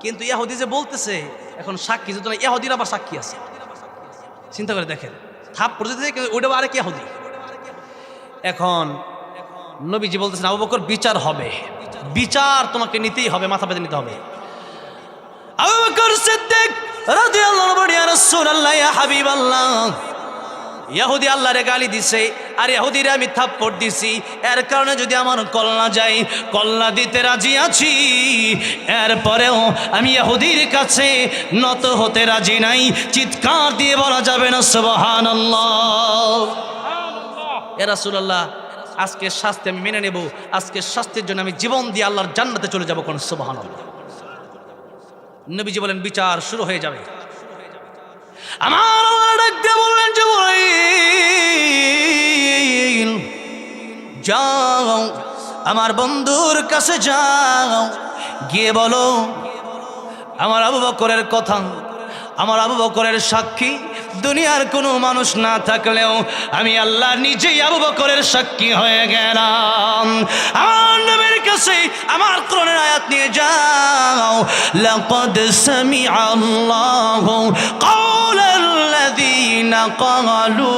[SPEAKER 1] কিন্তু ইহুদি যে বলতেছে এখন সাক্ষী যদি না, ইহুদির আবার সাক্ষী আছে। চিন্তা করে দেখেন, থাপ্পড় যদি ওইটা আরেক ইহুদি। এখন নবীজি বলতেছেন, আবু বকর বিচার হবে, বিচার তোমাকে নিতেই হবে, মাথা পেতে নিতে হবে। আবু বকর সিদ্দিক রাদিয়াল্লাহু আনহু, ইয়া রাসূলুল্লাহ, ইয়া হাবিবাল্লাহ, ইহুদি আল্লাহরে গালি দিছে, আর ইহুদিরে আমি থাপ্পড় দিছি, এর কারণে যদি আমার কল্লা যায়, কল্লা দিতে রাজি আছি, এরপরেও আমি ইহুদির কাছে নত হতে রাজি নাই। চিৎকার দিয়ে বলা যাবে না সুবহানাল্লাহ। ইয়া রাসূলুল্লাহ, আজকের শাস্তি আমি মেনে নেব, আজকের শাস্তির জন্য আমি জীবন দিয়ে আল্লাহর জান্নাতে চলে যাব। কোন সুবহানাল্লাহ। নবীজি বলেন, বিচার শুরু হয়ে যাবে। আমার আল্লাহ ডাক দিয়ে বললেন, জিবরাইল যাও, আমার বন্ধুর কাছে যাও, গিয়ে বলো আমার আবু বকরের কথা, আমার আবু বকরের সাক্ষী দুনিয়ার কোনো মানুষ না থাকলেও আমি আল্লাহ নিজেই আবু বকরের সাক্ষী হয়ে গেলাম। আমার নবীর কাছে আমার কোরআনের আয়াত নিয়ে যাও, লাকাদ সামিআল্লাহু কাওলাল্লাযীনা ক্বালু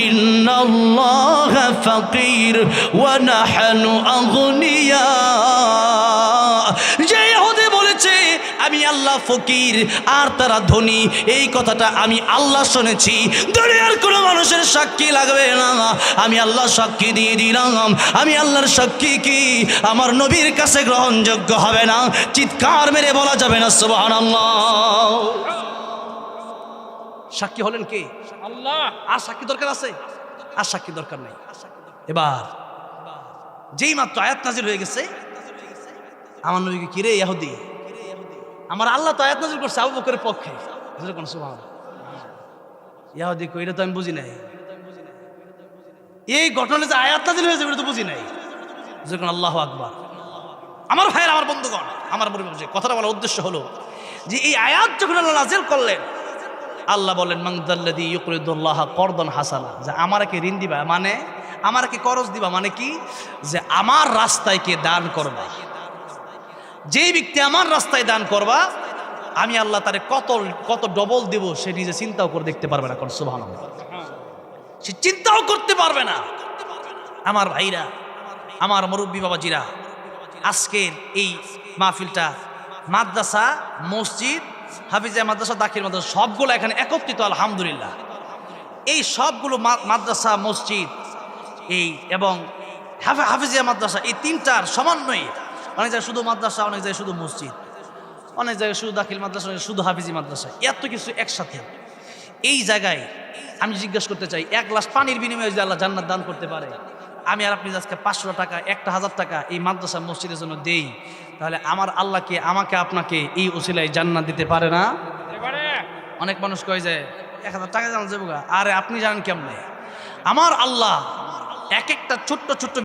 [SPEAKER 1] ইন্নাল্লাহা ফাকীর ওয়া নাহনু আগনিয়া। যে ইহুদি বলেছে আমি আল্লাহ ফকির আর তারা ধনী, এই কথাটা আমি আল্লাহ শুনেছি, দুনিয়ার কোনো মানুষের সাক্ষী লাগবে না, আমি আল্লাহ সাক্ষী দিয়ে দিলাম। আমি আল্লাহর সাক্ষী কি আমার নবীর কাছে গ্রহণযোগ্য হবে না? চিৎকার মেরে বলা যাবে না সুবহানাল্লাহ। সাক্ষী হলেন কে? আল্লাহ। আর সাক্ষী দরকার আছে? আর সাক্ষী দরকার নেই। এবার যেই মাত্র আয়াত নাজিল হয়ে গেছে, আমার নবীকে, কিরে ইহুদি, আমার আল্লাহ তো আয়াত নাজিল করছে আবু বকরের পক্ষে। সুবহানাল্লাহ। ইহুদি কই, এটা তো আমি বুঝি নাই, এই ঘটনা যে আয়াত নাজিল হয়েছে এটা তো বুঝি নাই। যখন আল্লাহু আকবার। আমার ভাইয়ের, আমার বন্ধুগণ, আমার কথাটা বলার উদ্দেশ্য হলো যে এই আয়াত যখন আল্লাহ নাজিল করলেন, আল্লাহ বলেন, মান যাল্লাযী ইউকরিদুল্লাহা করদান হাসানা, যে আমাকে ঋণ দিবা, মানে আমাকে করজ দিবা, মানে কি, যে আমার রাস্তায় কে দান করবা, যেই ব্যক্তি আমার রাস্তায় দান করবা, আমি আল্লাহ তারে কত ডবল দেব সে নিজে চিন্তাও করে দেখতে পারবে না। কোন সুবহানাল্লাহ। সে চিন্তাও করতে পারবে না। আমার ভাইরা, আমার মুরব্বী বাবাজিরা, আজকের এই মাহফিলটা মাদ্রাসা, মসজিদ, হাফিজিয়া মাদ্রাসা, দাখিল মাদ্রাসা সবগুলো এখানে একত্রিত, আলহামদুলিল্লাহ। এই সবগুলো মাদ্রাসা, মসজিদ এই এবং হাফিজিয়া মাদ্রাসা, এই তিনটার সমন্বয়ে, অনেক জায়গায় শুধু মাদ্রাসা, অনেক জায়গায় শুধু মসজিদ, অনেক জায়গায় শুধু দাখিল মাদ্রাসা, শুধু হাফিজি মাদ্রাসা, এত কিছু একসাথে। এই জায়গায় আমি জিজ্ঞেস করতে চাই, এক গ্লাস পানির বিনিময়ে যদি আল্লাহ জান্নাত দান করতে পারে, আমি আর আপনি আজকে 500 টাকা, 1000 টাকা এই মাদ্রাসা মসজিদের জন্য দেই, তাহলে আমার আল্লাহকে, আমাকে, আপনাকে এই উসিলায় জান্নাত দিতে পারে না? অনেক মানুষ কয় যে 1000 টাকা জান্নাত যাবো, আরে আপনি জানেন কেমনে? আমার আল্লাহ এক একটা ছোট্ট ছোট্ট